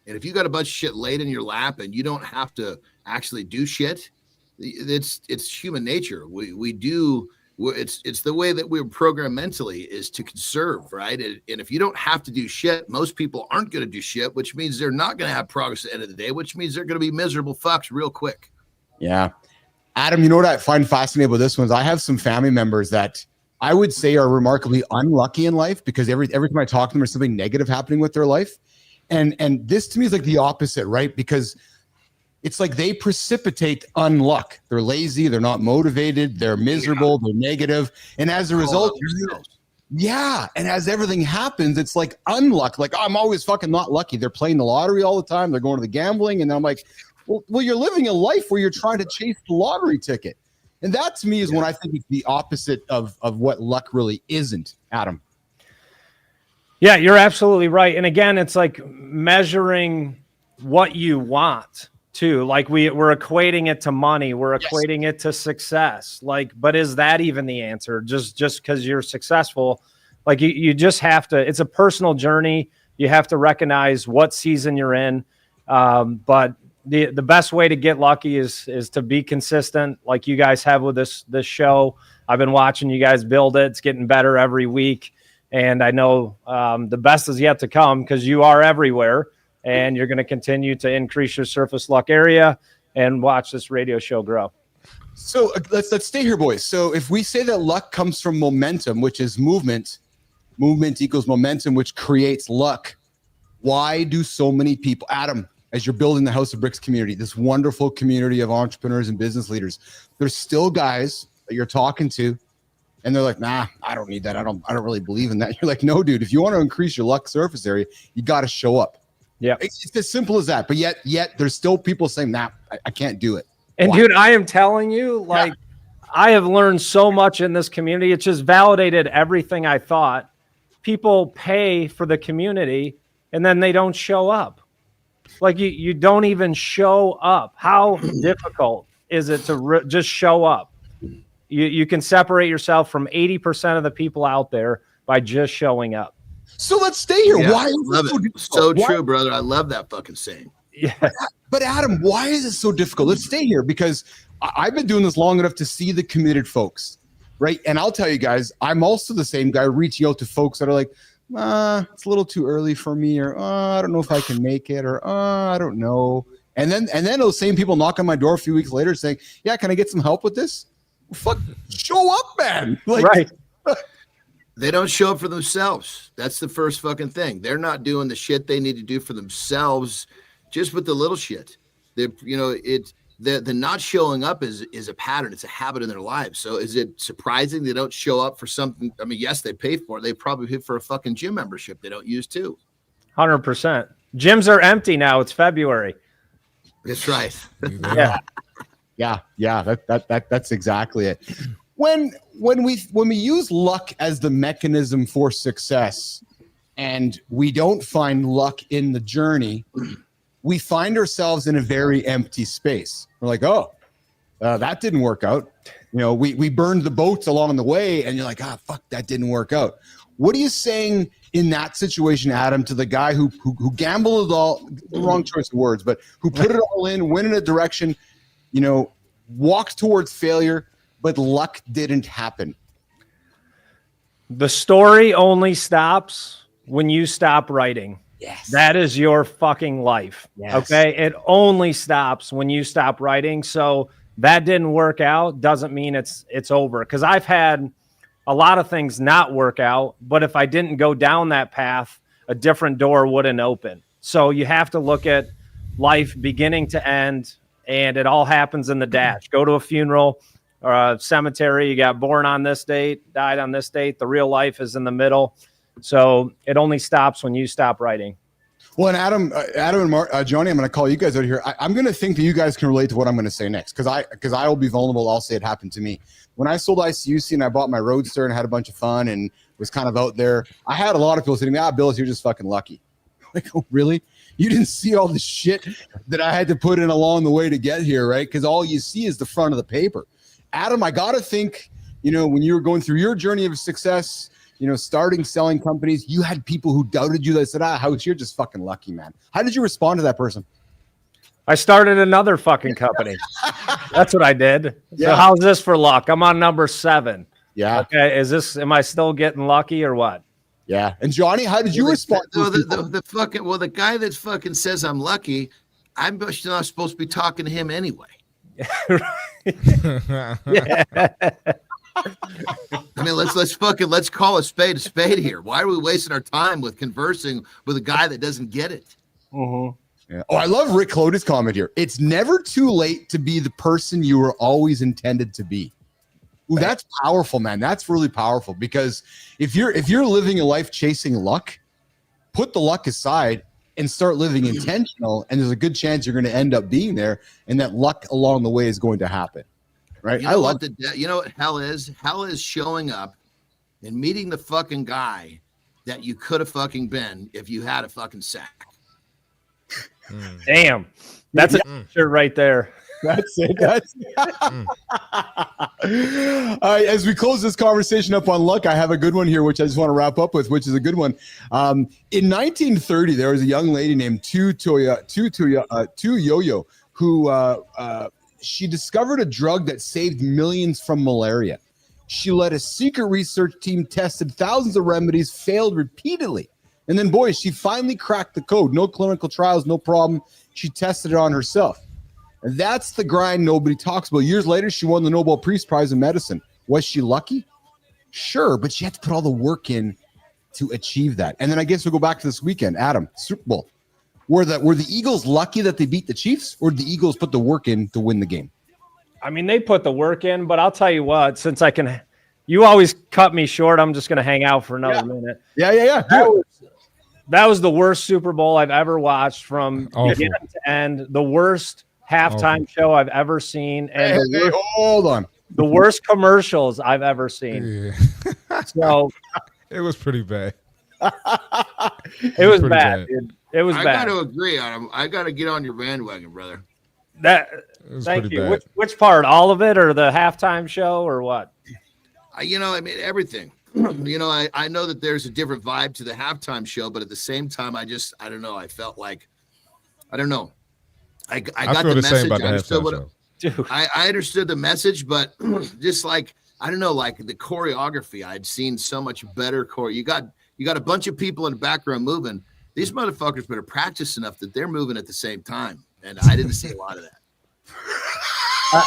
And if you got a bunch of shit laid in your lap and you don't have to actually do shit, it's human nature. We do. It's the way that we're programmed mentally is to conserve, right? And if you don't have to do shit, most people aren't going to do shit, which means they're not going to have progress at the end of the day, which means they're going to be miserable fucks real quick. Yeah. Adam, you know what I find fascinating about this one is I have some family members that I would say are remarkably unlucky in life because every time I talk to them, there's something negative happening with their life. And this to me is like the opposite, right? Because it's like they precipitate unluck. They're lazy. They're not motivated. They're miserable. They're negative. And as a result, and as everything happens, it's like unluck. Like, I'm always fucking not lucky. They're playing the lottery all the time. They're going to the gambling. And then I'm like, well, you're living a life where you're trying to chase the lottery ticket. And that to me is when I think it's the opposite of what luck really isn't, Adam. yeah, you're absolutely right. And again, it's like measuring what you want. Too, like we're equating it to money, we're equating it to success. Like, but is that even the answer? Just because you're successful, like you just have to. It's a personal journey. You have to recognize what season you're in. But the best way to get lucky is to be consistent, like you guys have with this show. I've been watching you guys build it. It's getting better every week, and I know the best is yet to come because you are everywhere. And you're going to continue to increase your surface luck area and watch this radio show grow. So let's stay here, boys. So if we say that luck comes from momentum, which is movement equals momentum, which creates luck, why do so many people, Adam, as you're building the House of Bricks community, this wonderful community of entrepreneurs and business leaders, there's still guys that you're talking to and they're like, nah, I don't need that. I don't really believe in that. You're like, no, dude, if you want to increase your luck surface area, you got to show up. Yeah, it's as simple as that. But yet there's still people saying, nah, I can't do it. And why? dude, I am telling you, like, I have learned so much in this community. It's just validated everything I thought. People pay for the community and then they don't show up. Like you don't even show up. How difficult is it to just show up? You can separate yourself from 80% of the people out there by just showing up. So let's stay here. Yeah, Why is love it so it? difficult? So true, brother. I love that fucking saying. Yeah. But Adam, why is it so difficult? Let's stay here because I've been doing this long enough to see the committed folks, right? And I'll tell you guys, I'm also the same guy reaching out to folks that are like, it's a little too early for me, or I don't know if I can make it, or I don't know. And then those same people knock on my door a few weeks later saying, yeah, can I get some help with this? Fuck, show up, man. Like, Right. They don't show up for themselves. That's the first fucking thing. They're not doing the shit they need to do for themselves, just with the little shit. The not showing up is a pattern. It's a habit in their lives. So is it surprising they don't show up for something? I mean, yes, they pay for it. They probably pay for a fucking gym membership they don't use too. 100%. Gyms are empty now. It's February. That's right. Yeah. That's exactly it. When we use luck as the mechanism for success, and we don't find luck in the journey, we find ourselves in a very empty space. We're like, oh, that didn't work out. We burned the boats along the way, and you're like, fuck, that didn't work out. What are you saying in that situation, Adam, to the guy who gambled it all, the wrong choice of words, but who put it all in, went in a direction, walked towards failure, but luck didn't happen? The story only stops when you stop writing. Yes. That is your fucking life. Yes. Okay. It only stops when you stop writing. So that didn't work out doesn't mean it's over. Because I've had a lot of things not work out, but if I didn't go down that path, a different door wouldn't open. So you have to look at life beginning to end, and it all happens in the dash. Go to a funeral or a cemetery. You got born on this date, died on this date. The real life is in the middle. So it only stops when you stop writing. Well, and Adam and Johnny, I'm going to call you guys out here. I'm going to think that you guys can relate to what I'm going to say next, because I will be vulnerable. I'll say it happened to me. When I sold ICUC and I bought my Roadster and had a bunch of fun and was kind of out there, I had a lot of people saying to me, Bills, you're just fucking lucky. Like, oh, really? You didn't see all the shit that I had to put in along the way to get here, right? Because all you see is the front of the paper. Adam, I got to think, when you were going through your journey of success, starting, selling companies, you had people who doubted you that said, House, you're just fucking lucky, man. How did you respond to that person? I started another fucking company. That's what I did. Yeah. So how's this for luck? I'm on number 7. Yeah. Okay. Am I still getting lucky or what? Yeah. And Johnny, how did you respond? The guy that fucking says I'm lucky, I'm not supposed to be talking to him anyway. Yeah. I mean, let's call a spade here. Why are we wasting our time with conversing with a guy that doesn't get it? Mm-hmm. Yeah. Oh, I love Rick Cloda's comment here. It's never too late to be the person you were always intended to be. Ooh, that's powerful, man. That's really powerful, because if you're living a life chasing luck, put the luck aside and start living intentional, and there's a good chance you're going to end up being there, and that luck along the way is going to happen. Right? You know what hell is? Hell is showing up and meeting the fucking guy that you could have fucking been if you had a fucking sack. Damn. That's a shirt right there. That's it. All right, as we close this conversation up on luck, I have a good one here, which I just want to wrap up with, which is a good one. In 1930, there was a young lady named Tu Yoyo who she discovered a drug that saved millions from malaria. She led a secret research team, tested thousands of remedies, failed repeatedly. And then, boys, she finally cracked the code. No clinical trials, no problem. She tested it on herself. And that's the grind nobody talks about. Years later, she won the Nobel Peace Prize in medicine. Was she lucky? Sure, but she had to put all the work in to achieve that. And then I guess we'll go back to this weekend. Adam, Super Bowl. Were the Eagles lucky that they beat the Chiefs, or did the Eagles put the work in to win the game? I mean, they put the work in, but I'll tell you what, you always cut me short. I'm just going to hang out for another minute. Yeah. That was the worst Super Bowl I've ever watched from beginning to end. The worst halftime show I've ever seen, and hold on, the worst commercials I've ever seen. Yeah. So it was pretty bad. It was bad. It was bad. I got to agree on him. I got to get on your bandwagon, brother. Thank you. Which part? All of it, or the halftime show, or what? I mean, everything. I know that there's a different vibe to the halftime show, but at the same time, I don't know. I felt like, I don't know. I got the message. I understood I understood the message, but just like, I don't know, like the choreography, I'd seen so much better you You got a bunch of people in the background moving. These motherfuckers better practice enough that they're moving at the same time. And I didn't see a lot of that.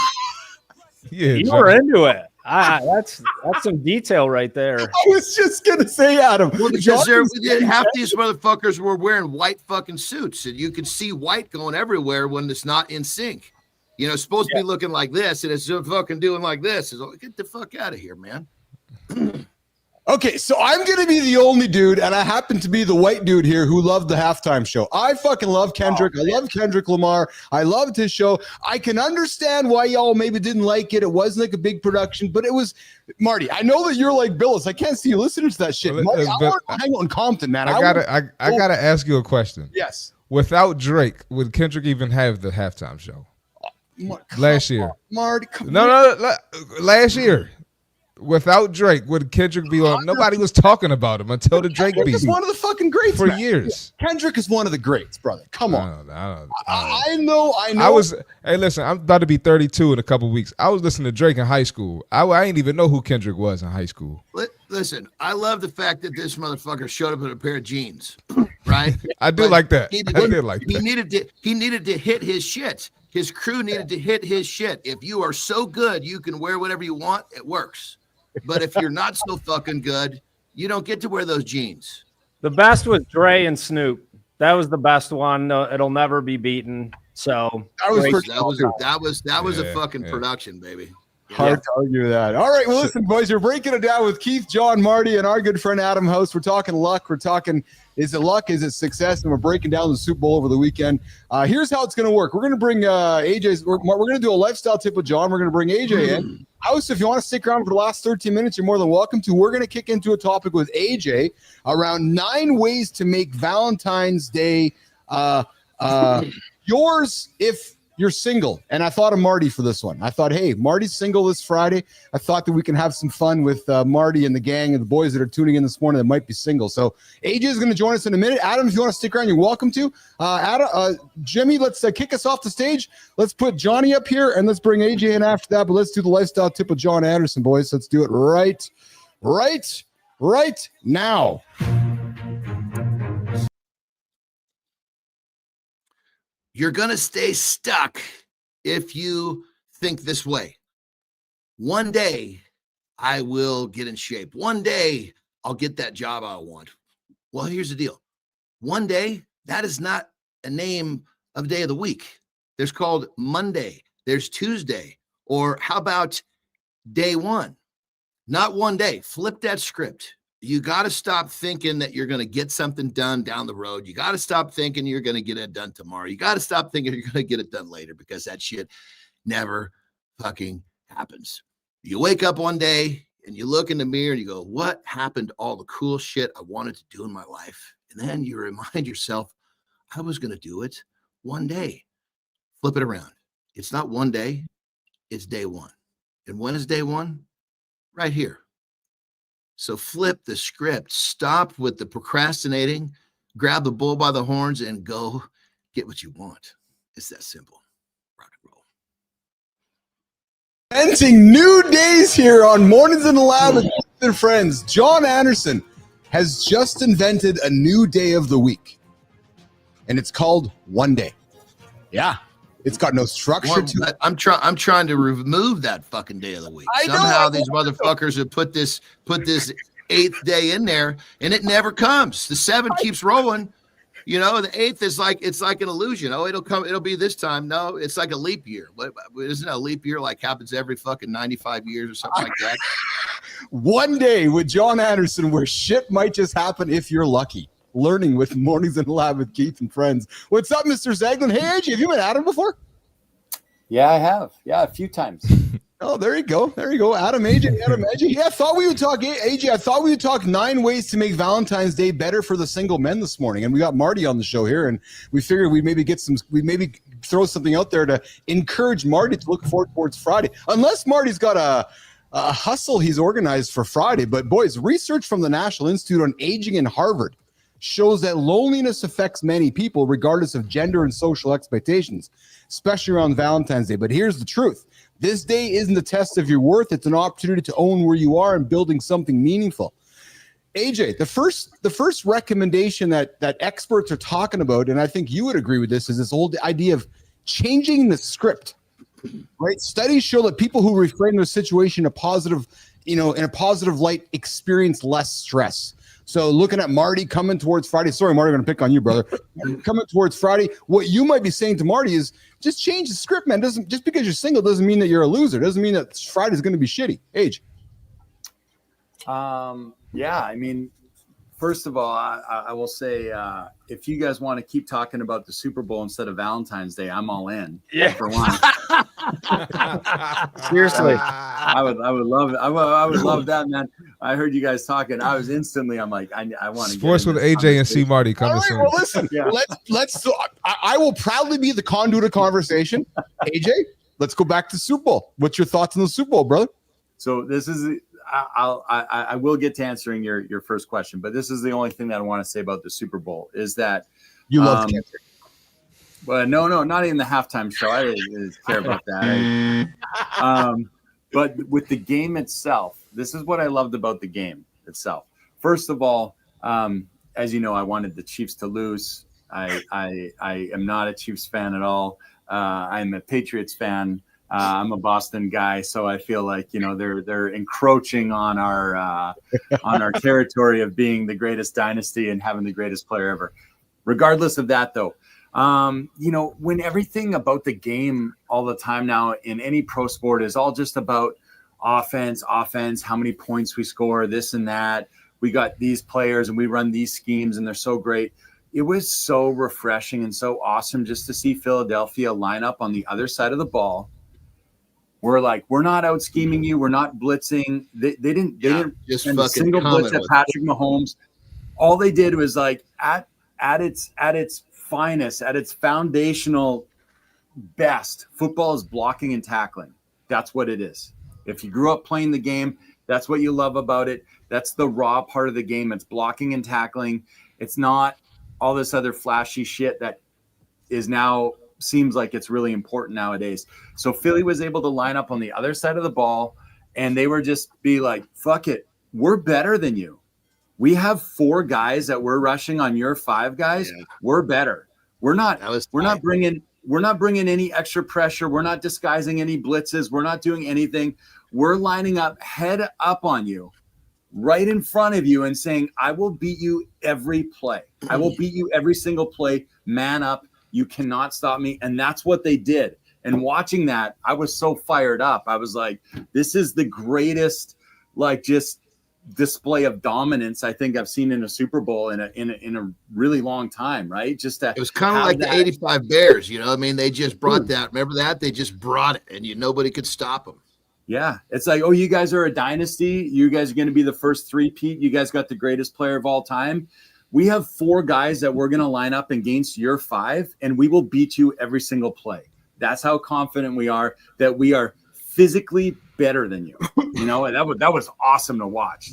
Yeah, You John. were into it. That's some detail right there. I was just gonna say, Adam. Well, because half these motherfuckers were wearing white fucking suits, and you could see white going everywhere when it's not in sync. You know, it's supposed to be looking like this, and it's fucking doing like this. It's like, get the fuck out of here, man. Okay, so I'm going to be the only dude, and I happen to be the white dude here who loved the halftime show. I fucking love Kendrick. I love Kendrick Lamar. I loved his show. I can understand why y'all maybe didn't like it. It wasn't like a big production, but it was, Marty, I know that you're like Billis. I can't see you listening to that shit. Marty, I want to hang out in Compton, man. I gotta ask you a question. Yes. Without Drake, would Kendrick even have the halftime show? Last year. Marty, come No, last year. Without Drake, would Kendrick be on? Nobody was talking about him until the Drake Kendrick beat. is one of the fucking greats for man. years. Kendrick is one of the greats, brother. Come on. I know. Hey, listen, I'm about to be 32 in a couple weeks. I was listening to Drake in high school. I didn't even know who Kendrick was in high school. Listen, I love the fact that this motherfucker showed up in a pair of jeans, right? I do like that. He needed to hit his shit. His crew needed to hit his shit. If you are so good, you can wear whatever you want. It works. But if you're not so fucking good, you don't get to wear those jeans. The best was Dre and Snoop. That was the best one. It'll never be beaten. So that was a fucking production, baby. Hard to argue that. All right, well, listen, boys, we're breaking it down with Keith, John, Marty, and our good friend Adam House. We're talking luck. We're talking, is it luck? Is it success? And we're breaking down the Super Bowl over the weekend. Here's how it's going to work. We're going to bring AJ's. We're going to do a lifestyle tip with John. We're going to bring AJ in. House, if you want to stick around for the last 13 minutes, you're more than welcome to. We're going to kick into a topic with AJ around 9 ways to make Valentine's Day yours if you're single. And I thought of Marty for this one. I thought, hey, Marty's single this Friday. I thought that we can have some fun with Marty and the gang and the boys that are tuning in this morning that might be single. So AJ is going to join us in a minute. Adam, if you want to stick around, you're welcome to. Jimmy, let's kick us off the stage. Let's put Johnny up here and let's bring AJ in after that. But let's do the lifestyle tip with John Anderson, boys. Let's do it right now. You're going to stay stuck if you think this way. One day, I will get in shape. One day, I'll get that job I want. Well, here's the deal. One day, that is not a name of day of the week. There's called Monday. There's Tuesday. Or how about day one? Not one day. Flip that script. You got to stop thinking that you're going to get something done down the road. You got to stop thinking you're going to get it done tomorrow. You got to stop thinking you're going to get it done later because that shit never fucking happens. You wake up one day and you look in the mirror and you go, what happened to all the cool shit I wanted to do in my life? And then you remind yourself, I was going to do it one day. Flip it around. It's not one day. It's day one. And when is day one? Right here. So flip the script, stop with the procrastinating, grab the bull by the horns and go get what you want. It's that simple. Rock and roll. Ending new days here on Mornings in the Lab with their friends. John Anderson has just invented a new day of the week, and it's called One Day. Yeah. It's got no structure to it. I'm trying to remove that fucking day of the week. Somehow these motherfuckers have put this 8th day in there, and it never comes. The 7 keeps rolling. You know, the 8th is like an illusion. Oh, it'll come. It'll be this time. No, it's like a leap year. What isn't a leap year like happens every fucking 95 years or something like that? One day with John Anderson, where shit might just happen if you're lucky. Learning with Mornings in the Lab with Keith and friends. What's up, Mr. Zaglin? Hey, AJ, have you met Adam before? Yeah, I have. Yeah, a few times. Oh, there you go. There you go. Adam, AJ. Yeah, I thought we would talk, AJ, I thought we would talk 9 ways to make Valentine's Day better for the single men this morning. And we got Marty on the show here, and we figured we'd maybe throw something out there to encourage Marty to look forward towards Friday. Unless Marty's got a hustle he's organized for Friday. But boys, research from the National Institute on Aging in Harvard shows that loneliness affects many people regardless of gender and social expectations, especially around Valentine's Day. But here's the truth. This day isn't a test of your worth. It's an opportunity to own where you are and building something meaningful. AJ, the first recommendation that experts are talking about, and I think you would agree with this, is this whole idea of changing the script. Right? Studies show that people who reframe their situation in a positive light experience less stress. So looking at Marty coming towards Friday, sorry, Marty, I'm going to pick on you, brother. Coming towards Friday, what you might be saying to Marty is just change the script, man. Just because you're single doesn't mean that you're a loser. Doesn't mean that Friday's going to be shitty. Age. Yeah, I mean, first of all, I will say, if you guys want to keep talking about the Super Bowl instead of Valentine's Day, I'm all in. Yeah. For one. Seriously. I would love it. I would love that, man. I heard you guys talking. I was instantly, I'm like, I want to Sports with AJ and C Marty coming soon. Well, listen, let's I will proudly be the conduit of conversation. AJ, let's go back to Super Bowl. What's your thoughts on the Super Bowl, brother? So this is, I will get to answering your first question, but this is the only thing that I want to say about the Super Bowl is that You love cancer. Well, no, not even the halftime show. I didn't care about that. But with the game itself, this is what I loved about the game itself. First of all, as you know, I wanted the Chiefs to lose. I am not a Chiefs fan at all. I'm a Patriots fan. I'm a Boston guy, so I feel like they're encroaching on our territory of being the greatest dynasty and having the greatest player ever. Regardless of that, though, when everything about the game all the time now in any pro sport is all just about offense, how many points we score, this and that. We got these players and we run these schemes and they're so great. It was so refreshing and so awesome just to see Philadelphia line up on the other side of the ball. We're not out scheming you. We're not blitzing. They didn't just send a single blitz at Patrick Mahomes. All they did was at its finest, at its foundational best, football is blocking and tackling. That's what it is. If you grew up playing the game, that's what you love about it. That's the raw part of the game. It's blocking and tackling. It's not all this other flashy shit that is now seems like it's really important nowadays. So Philly was able to line up on the other side of the ball and they were just be like, fuck it. We're better than you. We have 4 guys that we're rushing on your 5 guys. Yeah. We're better. We're not bringing any extra pressure. We're not disguising any blitzes. We're not doing anything. We're lining up head up on you right in front of you and saying, I will beat you every play. I will beat you every single play. Man up. You cannot stop me. And that's what they did. And watching that, I was so fired up. I was like, this is the greatest, just display of dominance I think I've seen in a Super Bowl in a really long time, right? It was kind of like the 85 Bears, they just brought that. Remember that? They just brought it and nobody could stop them. Yeah. It's like, oh, you guys are a dynasty. You guys are going to be the first 3-peat. You guys got the greatest player of all time. We have 4 guys that we're going to line up against your 5, and we will beat you every single play. That's how confident we are that we are physically better than you. And that was awesome to watch.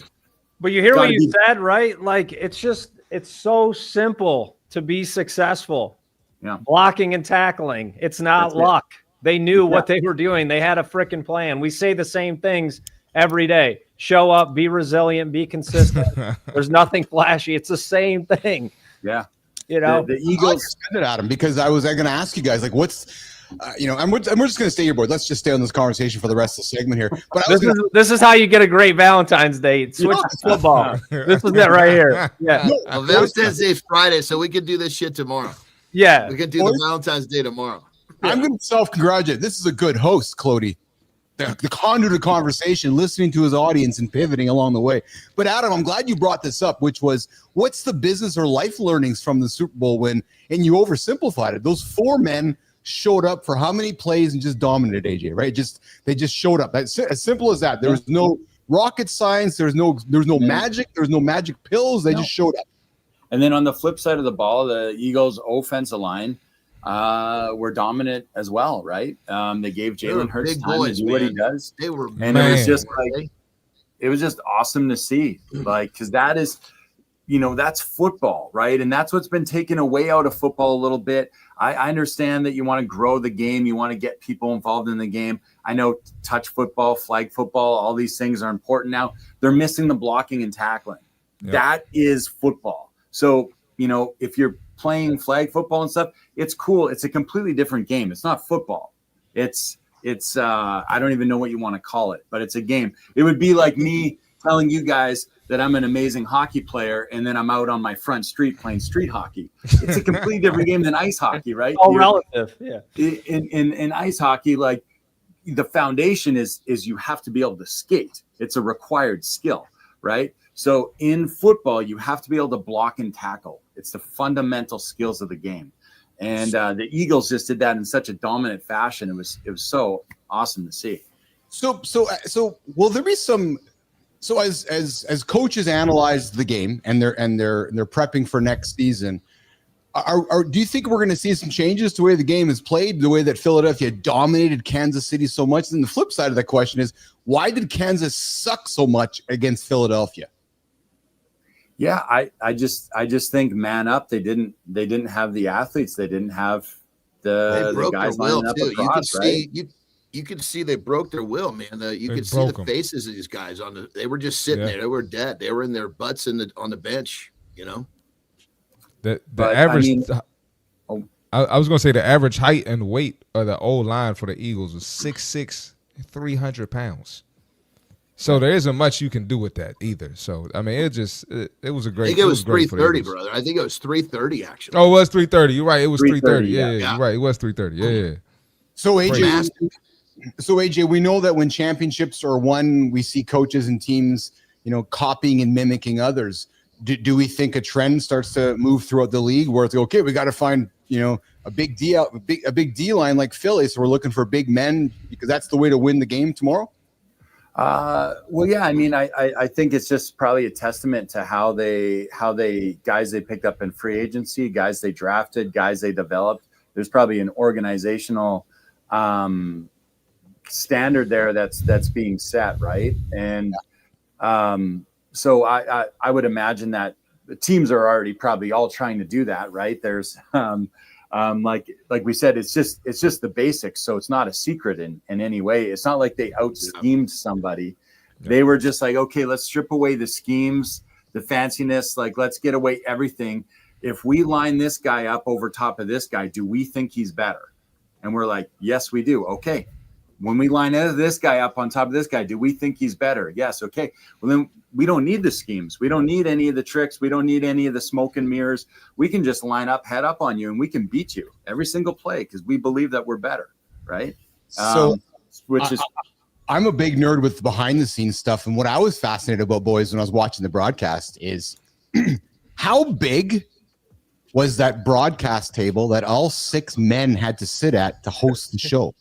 But you hear what you said, right? It's so simple to be successful. Yeah. Blocking and tackling. It's not luck. They knew what they were doing. They had a freaking plan. We say the same things every day. Show up, be resilient, be consistent. There's nothing flashy. It's the same thing. Yeah. The Eagles send it at him because I was going to ask you guys, what's, and we're just going to stay here, board. Let's just stay on this conversation for the rest of the segment here. But this is how you get a great Valentine's Day. Switch to football. This is it right here. Yeah. Valentine's Day is Friday, so we could do this shit tomorrow. Yeah. We could do the Valentine's Day tomorrow. I'm going to self-congratulate. This is a good host, Clody. The conduit of conversation, listening to his audience and pivoting along the way. But Adam, I'm glad you brought this up, which was what's the business or life learnings from the Super Bowl win? And you oversimplified it. Those 4 men showed up for how many plays and just dominated, AJ, right? They just showed up. That's as simple as that. There was no rocket science. There's no magic. There's no magic pills. They just showed up. And then on the flip side of the ball, the Eagles' offensive line were dominant as well, right? They gave Jalen Hurts time to do what he does. They were, and it was just it was just awesome to see, because that is, that's football, right? And that's what's been taken away out of football a little bit. I understand that you want to grow the game, you want to get people involved in the game. I know touch football, flag football, all these things are important now. They're missing the blocking and tackling. Yep. That is football. So, if you're playing flag football and stuff, it's cool. It's a completely different game. It's not football. It's I don't even know what you want to call it, but it's a game. It would be like me telling you guys that I'm an amazing hockey player, and then I'm out on my front street playing street hockey. It's a completely different game than ice hockey, right? All relative, yeah. In ice hockey, like the foundation is you have to be able to skate. It's a required skill, right? So in football, you have to be able to block and tackle. It's the fundamental skills of the game. And the Eagles just did that in such a dominant fashion. It was so awesome to see. So will there be some? So as coaches analyze the game and they're prepping for next season, do you think we're going to see some changes to the way the game is played, the way that Philadelphia dominated Kansas City so much? And the flip side of the question is, why did Kansas suck so much against Philadelphia? Yeah, I just think man up. They didn't have the athletes. They didn't have the guys lining up across, right? You could see they broke their will, man. You could see the faces of these guys they were just sitting there. They were dead. They were in their butts on the bench, The average. I was going to say the average height and weight of the old line for the Eagles was 6'6", 300 pounds. So there isn't much you can do with that either. So I mean, it was a great. I think it was 330, brother. I think it was 330 actually. Oh, it was 330. You're right. It was 330. Yeah, you're right. It was 330. Yeah. So AJ, we know that when championships are won, we see coaches and teams, copying and mimicking others. Do we think a trend starts to move throughout the league where it's okay? We got to find a big D line like Philly. So we're looking for big men because that's the way to win the game tomorrow. Well, yeah. I mean, I think it's just probably a testament to how they guys they picked up in free agency, guys they drafted, guys they developed. There's probably an organizational standard there that's being set, right? And so I would imagine that the teams are already probably all trying to do that, right? There's like we said, it's just the basics, so it's not a secret in any way. It's not like they out schemed somebody. They were just like, okay, let's strip away the schemes, the fanciness, like let's get away everything. If we line this guy up over top of this guy, do we think he's better? And we're like, yes, we do. Okay. When we line this guy up on top of this guy, do we think he's better? Yes. Okay. Well, then we don't need the schemes. We don't need any of the tricks. We don't need any of the smoke and mirrors. We can just line up, head up on you, and we can beat you every single play because we believe that we're better, right? I'm a big nerd with behind the scenes stuff. And what I was fascinated about, boys, when I was watching the broadcast is how big was that broadcast table that all 6 men had to sit at to host the show?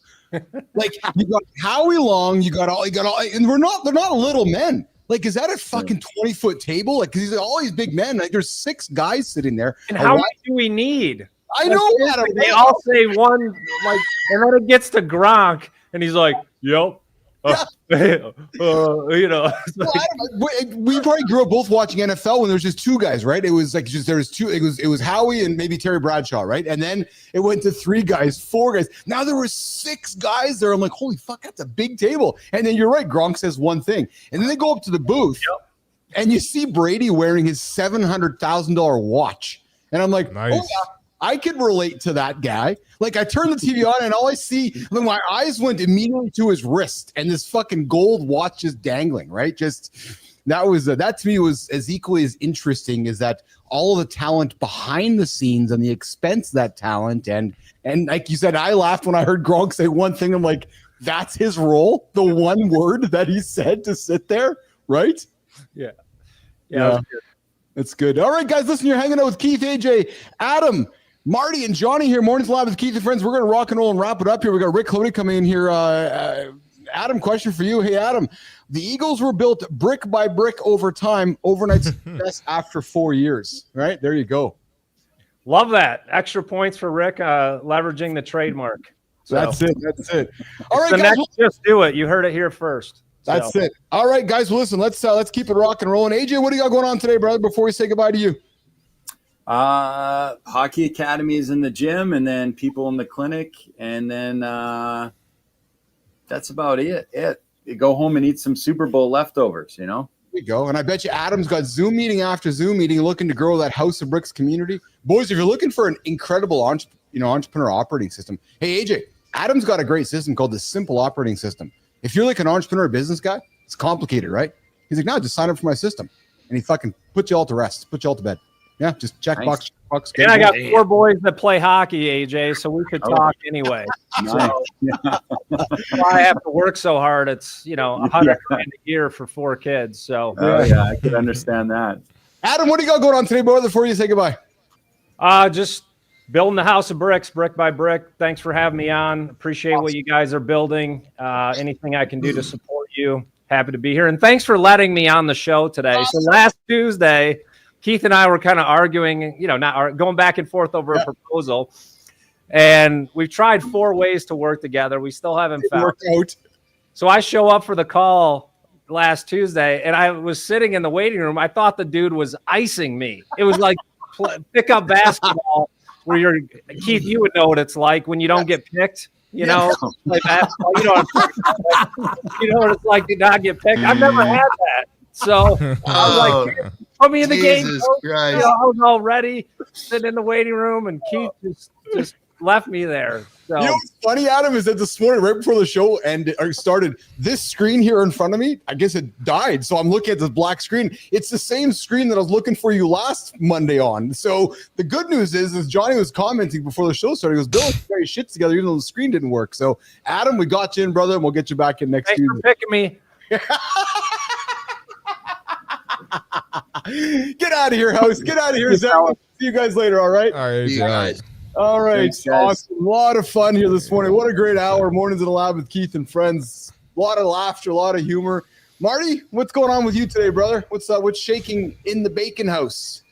Like you got Howie Long, you got all, and they're not little men. Like, is that a fucking 20-foot table? Like, because all these big men, like there's 6 guys sitting there. And how much do we need? I know that. They all say one, like, and then it gets to Gronk, and he's like, "Yep." Well, we probably grew up both watching NFL when there was just 2 guys, right? It was like just there was 2. It was Howie and maybe Terry Bradshaw, right? And then it went to 3 guys, 4 guys. Now there were 6 guys there. I'm like, holy fuck, that's a big table. And then you're right, Gronk says one thing, and then they go up to the booth, and you see Brady wearing his $700,000 watch, and I'm like, nice. Oh yeah, I could relate to that guy. Like I turned the TV on and all I see, then my eyes went immediately to his wrist and this fucking gold watch is dangling, right? Just that to me was as equally as interesting as that all of the talent behind the scenes and the expense of that talent. And like you said, I laughed when I heard Gronk say one thing. I'm like, that's his role. The one word that he said to sit there, right? Yeah. That's good. All right, guys, listen, you're hanging out with Keith, AJ, Adam, Marty, and Johnny here. Mornings Live with Keith and friends. We're going to rock and roll and wrap it up here. We got Rick Cody coming in here. Adam, question for you. Hey, Adam, the Eagles were built brick by brick over time. Overnight success after 4 years. Right? There you go. Love that. Extra points for Rick, leveraging the trademark. So, That's it. All right, the guys. next Just Do It. You heard it here first. That's it. All right, guys. Well, listen, let's keep it rock and rolling. AJ, what do you got going on today, brother, before we say goodbye to you? Hockey academies in the gym, and then people in the clinic, and then that's about it. You go home and eat some Super Bowl leftovers, There you go. And I bet you Adam's got Zoom meeting after Zoom meeting looking to grow that House of Bricks community. Boys, if you're looking for an incredible entrepreneur operating system, hey, AJ, Adam's got a great system called the Simple Operating System. If you're like an entrepreneur business guy, it's complicated, right? He's like, no, just sign up for my system. And he fucking put you all to rest, put you all to bed. Yeah, just check box. And I got 4 boys that play hockey, AJ, so we could talk anyway. Nice. That's why I have to work so hard. It's, $100,000 a year for 4 kids. So yeah, I could understand that. Adam, what do you got going on today, brother, before you say goodbye? Just building the house of bricks, brick by brick. Thanks for having me on. Appreciate what you guys are building. Anything I can do to support you. Happy to be here. And thanks for letting me on the show today. So last Tuesday, Keith and I were kind of arguing, going back and forth over a proposal. And we've tried 4 ways to work together. We still haven't found it. So I show up for the call last Tuesday, and I was sitting in the waiting room. I thought the dude was icing me. It was like pickup basketball where Keith, you would know what it's like when you don't get picked. Like basketball. You know what it's like to not get picked. I've never had that. So I was like, put me in the game. I was all ready, sitting in the waiting room, and Keith just left me there. So. You know what's funny, Adam, is that this morning, right before the show started, this screen here in front of me, I guess it died. So I'm looking at this black screen. It's the same screen that I was looking for you last Monday on. So the good news is Johnny was commenting before the show started. He goes, Bill, let's get your shit together, even though the screen didn't work. So, Adam, we got you in, brother, and we'll get you back in next Tuesday. Thanks for picking me. Get out of here, house. Get out of here, Zach. See you guys later, all right? All right, guys. All right. Thanks, guys. Awesome. A lot of fun here this morning. What a great hour. Mornings in the lab with Keith and friends. A lot of laughter, a lot of humor. Marty, what's going on with you today, brother? What's shaking in the bacon house?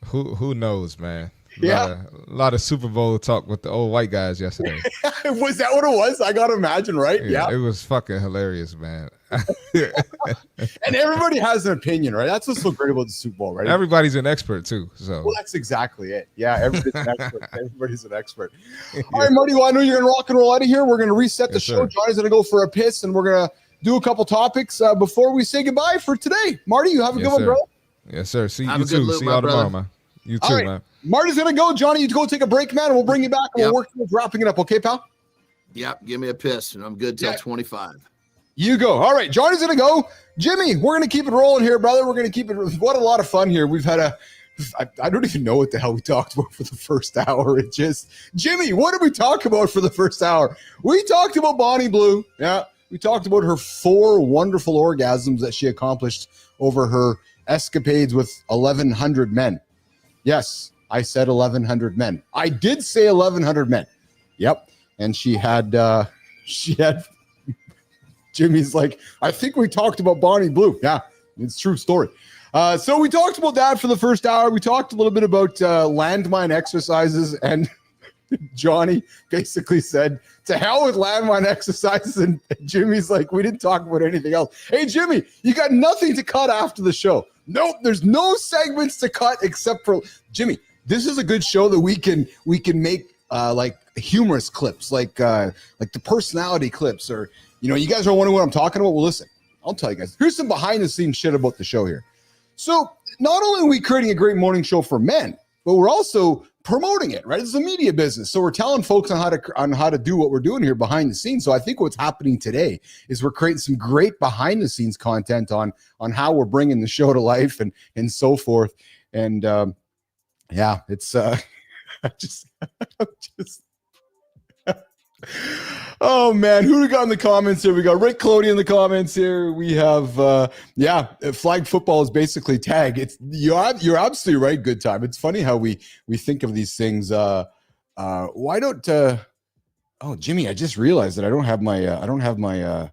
Who knows, man? Yeah. A lot of Super Bowl talk with the old white guys yesterday. Was that what it was? I gotta imagine, right? Yeah. It was fucking hilarious, man. And everybody has an opinion, right? That's what's so great about the Super Bowl, right? Everybody's an expert too. So well, that's exactly it. Yeah, everybody's an expert. Everybody's an expert. All right, Marty, well, I know you're gonna rock and roll out of here. We're gonna reset the show. Johnny's gonna go for a piss, and we're gonna do a couple topics before we say goodbye for today. Marty, you have a good one, bro. Yes, sir. See have you too. See y'all tomorrow, man. You too, man. Marty's gonna go. Johnny, you go take a break, man, and we'll bring you back and we'll work towards wrapping it up. Okay, pal? Yep. Give me a piss, and I'm good till 25. You go. All right, Johnny's gonna go. Jimmy, we're gonna keep it rolling here, brother. We're gonna keep it. What a lot of fun here. We've had I don't even know what the hell we talked about for the first hour. It just, Jimmy, what did we talk about for the first hour? We talked about Bonnie Blue. Yeah, we talked about her 4 wonderful orgasms that she accomplished over her escapades with 1,100 men. Yes, I said 1,100 men. I did say 1,100 men. Yep, and she had. Jimmy's like, I think we talked about Bonnie Blue. Yeah, it's a true story. So we talked about that for the first hour. We talked a little bit about landmine exercises, and Johnny basically said, to hell with landmine exercises. And Jimmy's like, we didn't talk about anything else. Hey, Jimmy, you got nothing to cut after the show. Nope, there's no segments to cut except for Jimmy. This is a good show that we can make like humorous clips, like the personality clips, or you guys are wondering what I'm talking about. Well, listen, I'll tell you guys. Here's some behind the scenes shit about the show here. So not only are we creating a great morning show for men, but we're also promoting it, right? It's a media business. So we're telling folks on how to do what we're doing here behind the scenes. So I think what's happening today is we're creating some great behind the scenes content on how we're bringing the show to life and so forth. And yeah, it's I'm just oh man, who we got in the comments here? We got Rick Clody in the comments here. We have flag football is basically tag. It's you're absolutely right. Good time. It's funny how we think of these things. Why don't oh Jimmy, I just realized that I don't have my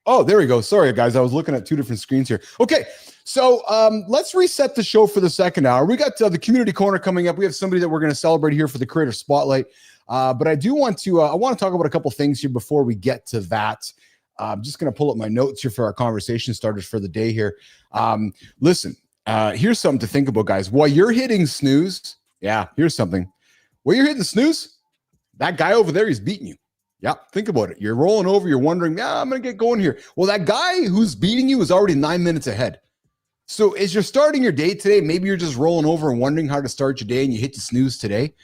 oh, there we go. Sorry guys, I was looking at 2 different screens here. Okay, so let's reset the show for the second hour. We got the community corner coming up. We have somebody that we're going to celebrate here for the creator spotlight. But I do want to talk about a couple things here before we get to that. I'm just going to pull up my notes here for our conversation starters for the day here. Listen, here's something to think about, guys. While you're hitting snooze, here's something. While you're hitting snooze, that guy over there, he's beating you. Yeah, think about it. You're rolling over. You're wondering, I'm going to get going here. Well, that guy who's beating you is already 9 minutes ahead. So as you're starting your day today, maybe you're just rolling over and wondering how to start your day and you hit the snooze today.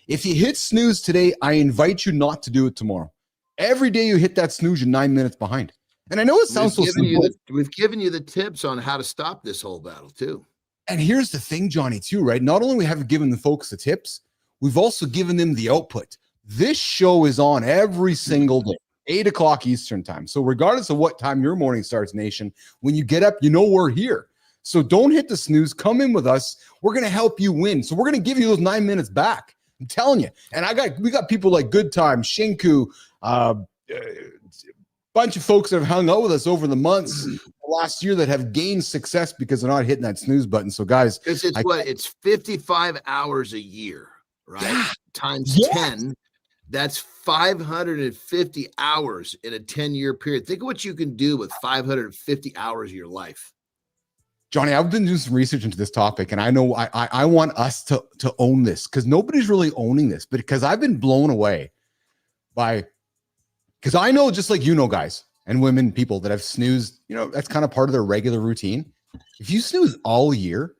If you hit snooze today, I invite you not to do it tomorrow. Every day you hit that snooze, you're 9 minutes behind. And I know it sounds so simple. We've given you the tips on how to stop this whole battle too. And here's the thing, Johnny, too, right? Not only have we given the folks the tips, we've also given them the output. This show is on every single day, 8 o'clock Eastern time. So regardless of what time your morning starts, nation, when you get up, you know we're here. So don't hit the snooze. Come in with us. We're going to help you win. So we're going to give you those 9 minutes back. I'm telling you. And we got people like Good Time, Shinku, bunch of folks that have hung out with us over the months last year that have gained success because they're not hitting that snooze button. So guys, it's 55 hours a year, right? Yeah. Times 10. That's 550 hours in a 10-year period. Think of what you can do with 550 hours of your life. Johnny, I've been doing some research into this topic, and I know I want us to own this because nobody's really owning this, but because I've been blown away because I know, just like guys and women, people that have snoozed, that's kind of part of their regular routine. If you snooze all year,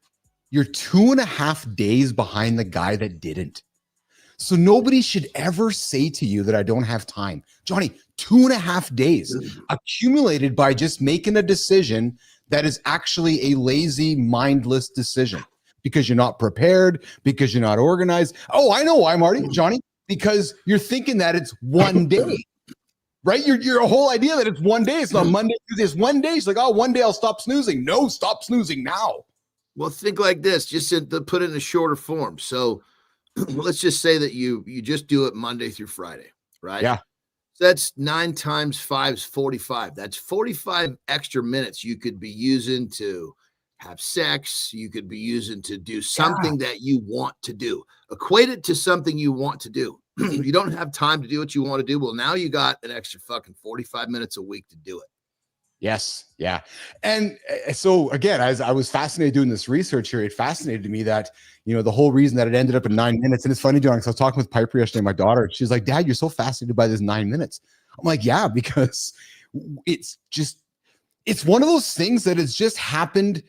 you're 2.5 days behind the guy that didn't. So nobody should ever say to you that I don't have time. Johnny, 2.5 days accumulated by just making a decision that is actually a lazy, mindless decision because you're not prepared, because you're not organized. Oh, I know why, Marty, Johnny, because you're thinking that it's one day, right? Your whole idea that it's one day. It's not Monday, Tuesday, it's one day. It's like, oh, one day I'll stop snoozing. No, stop snoozing now. Well, think like this, just to put it in a shorter form. So let's just say that you just do it Monday through Friday, right? Yeah. That's 9 times 5 is 45. That's 45 extra minutes you could be using to have sex. You could be using to do something that you want to do. Equate it to something you want to do. You don't have time to do what you want to do. Well, now you got an extra fucking 45 minutes a week to do it. Yes. Yeah. And so again, as I was fascinated doing this research here, it fascinated me that, the whole reason that it ended up in 9 minutes. And it's funny, John, because I was talking with Piper yesterday, my daughter, she's like, Dad, you're so fascinated by this 9 minutes. I'm like, yeah, because it's one of those things that has just happened.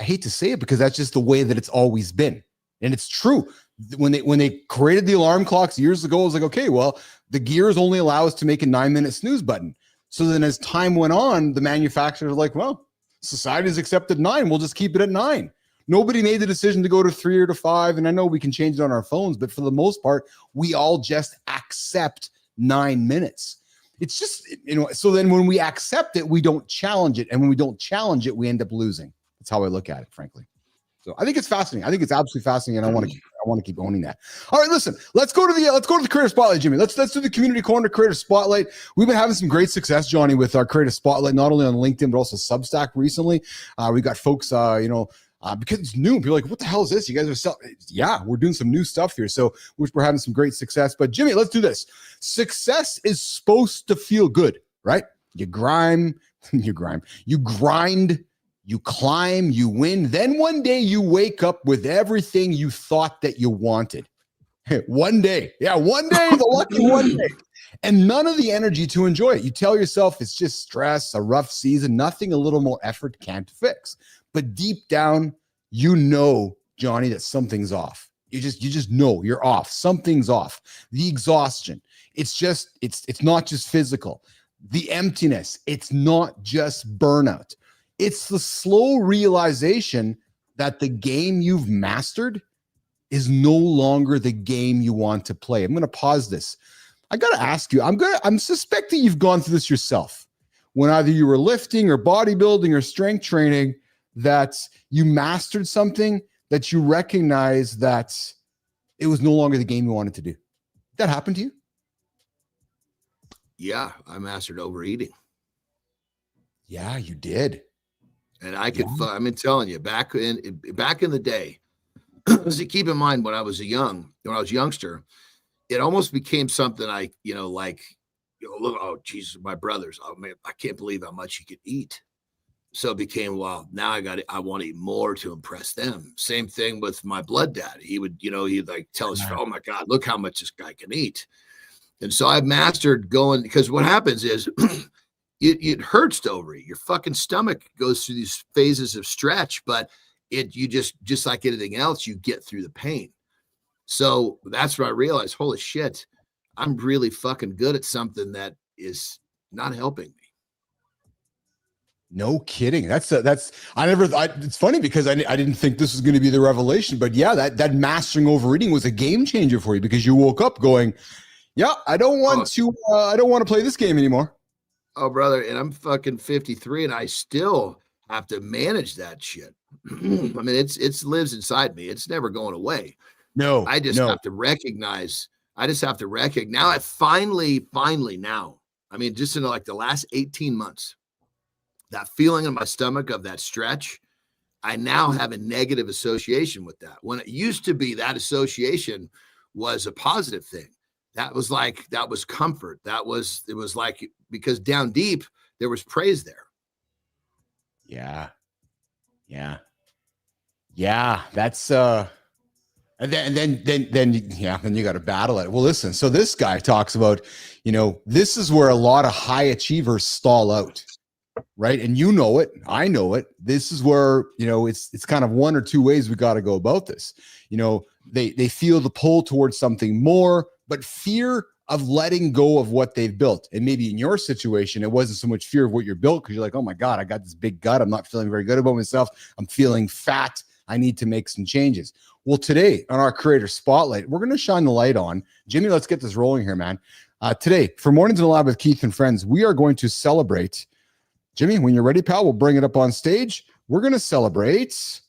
I hate to say it because that's just the way that it's always been. And it's true. When they created the alarm clocks years ago, it was like, okay, well, the gears only allow us to make a 9-minute snooze button. So then as time went on, the manufacturers were like, well, society's accepted 9. We'll just keep it at 9. Nobody made the decision to go to 3 or to 5. And I know we can change it on our phones, but for the most part, we all just accept 9 minutes. It's just, so then when we accept it, we don't challenge it. And when we don't challenge it, we end up losing. That's how I look at it, frankly. So I think it's fascinating. I think it's absolutely fascinating. And I want to keep owning that. All right, listen, let's go to the creator spotlight, Jimmy. Let's do the community corner creator spotlight. We've been having some great success, Johnny, with our creator spotlight, not only on LinkedIn, but also Substack recently. We got folks, because it's new, people are like, what the hell is this? You guys are we're doing some new stuff here. So we're having some great success. But Jimmy, let's do this. Success is supposed to feel good, right? You grind, you climb, you win. Then one day you wake up with everything you thought that you wanted. One day. Yeah, one day, the lucky one day. And none of the energy to enjoy it. You tell yourself it's just stress, a rough season, nothing a little more effort can't fix. But deep down, Johnny, that something's off. You just know you're off. Something's off. The exhaustion. It's not just physical. The emptiness. It's not just burnout. It's the slow realization that the game you've mastered is no longer the game you want to play. I'm going to pause this. I got to ask you, I'm suspecting you've gone through this yourself when either you were lifting or bodybuilding or strength training, that you mastered something that you recognize that it was no longer the game you wanted to do. Did that happen to you? Yeah, I mastered overeating. Yeah, you did. And I could, I'm telling you, back in the day, see, keep in mind when I was youngster, it almost became something look, oh, Jesus, my brothers, oh man, I can't believe how much you could eat. So it became, well, now I want to eat more to impress them. Same thing with my blood dad. He would, he'd like tell us, oh my God, look how much this guy can eat. And so I've mastered going, because what happens is, it hurts to overeat. Your fucking stomach goes through these phases of stretch, but you just like anything else, you get through the pain. So that's where I realized, holy shit, I'm really fucking good at something that is not helping me. No kidding. It's funny because I didn't think this was going to be the revelation, but yeah, that mastering overeating was a game changer for you because you woke up going, yeah, I don't want to play this game anymore. Oh, brother. And I'm fucking 53 and I still have to manage that shit. I mean, it's lives inside me. It's never going away. No, I just have to recognize. Now I finally now, I mean, just in like the last 18 months, that feeling in my stomach of that stretch, I now have a negative association with that. When it used to be, that association was a positive thing. That was comfort. It was like, because down deep, there was praise there. Yeah. That's, and then you got to battle it. Well, listen, so this guy talks about, this is where a lot of high achievers stall out. Right. And you know it. I know it. This is where, it's kind of one or two ways we got to go about this. They feel the pull towards something more, but fear of letting go of what they've built. And maybe in your situation, it wasn't so much fear of what you're built because you're like, oh my God, I got this big gut. I'm not feeling very good about myself. I'm feeling fat. I need to make some changes. Well, today on our Creator Spotlight, we're going to shine the light on, Jimmy, let's get this rolling here, man. Today, for Mornings in the Lab with Keith and Friends, we are going to celebrate. Jimmy, when you're ready, pal, we'll bring it up on stage. We're going to celebrate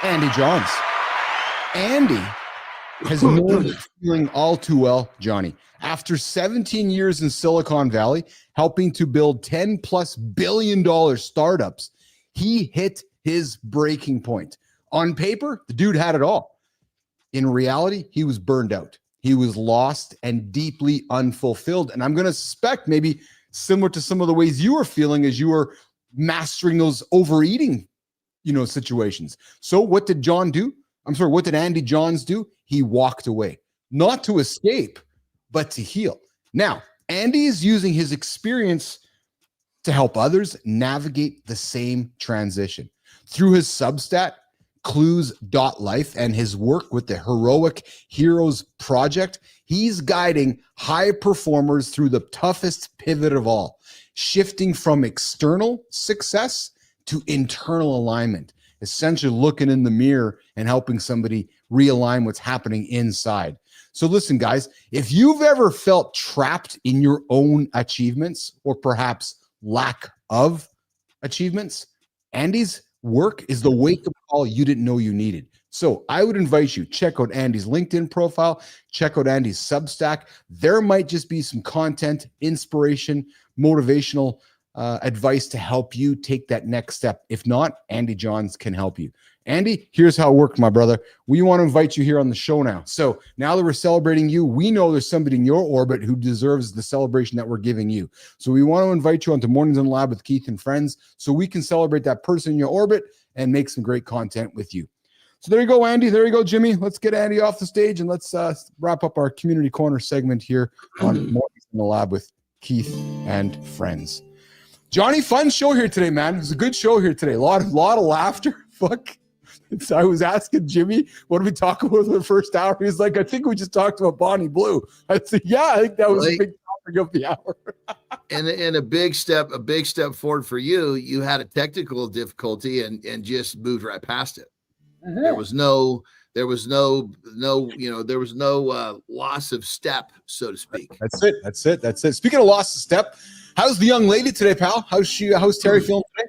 Andy Johns. Andy has known the feeling all too well, Johnny. After 17 years in Silicon Valley, helping to build $10+ billion startups, he hit his breaking point. On paper, the dude had it all. In reality, he was burned out. He was lost and deeply unfulfilled. And I'm going to suspect maybe similar to some of the ways you were feeling as you were mastering those overeating, situations. So what did John do? What did Andy Johns do? He walked away, not to escape, but to heal. Now, Andy is using his experience to help others navigate the same transition. Through his Substack, clues.life, and his work with the Heroic Heroes Project, he's guiding high performers through the toughest pivot of all, shifting from external success to internal alignment, essentially looking in the mirror and helping somebody realign what's happening inside. So listen, guys, if you've ever felt trapped in your own achievements or perhaps lack of achievements, Andy's work is the wake-up call you didn't know you needed. So I would invite you, check out Andy's LinkedIn profile, check out Andy's Substack. There might just be some content, inspiration, motivational advice to help you take that next step. If not, Andy Johns can help you. Andy, here's how it worked, my brother. We want to invite you here on the show now. So now that we're celebrating you, we know there's somebody in your orbit who deserves the celebration that we're giving you. So we want to invite you onto Mornings in the Lab with Keith and Friends so we can celebrate that person in your orbit and make some great content with you. So there you go, Andy. There you go, Jimmy. Let's get Andy off the stage and let's wrap up our Community Corner segment here on Mornings in the Lab with Keith and Friends. Johnny, fun show here today, man. It was a good show here today. A lot of laughter. Fuck. I was asking Jimmy, what did we talk about in the first hour? He was like, I think we just talked about Bonnie Blue. I said, yeah, I think that was a big topic of the hour. and a big step forward for you. You had a technical difficulty and just moved right past it. Mm-hmm. There was no loss of step, so to speak. That's it. Speaking of loss of step, how's the young lady today, pal? How's Terry feeling today?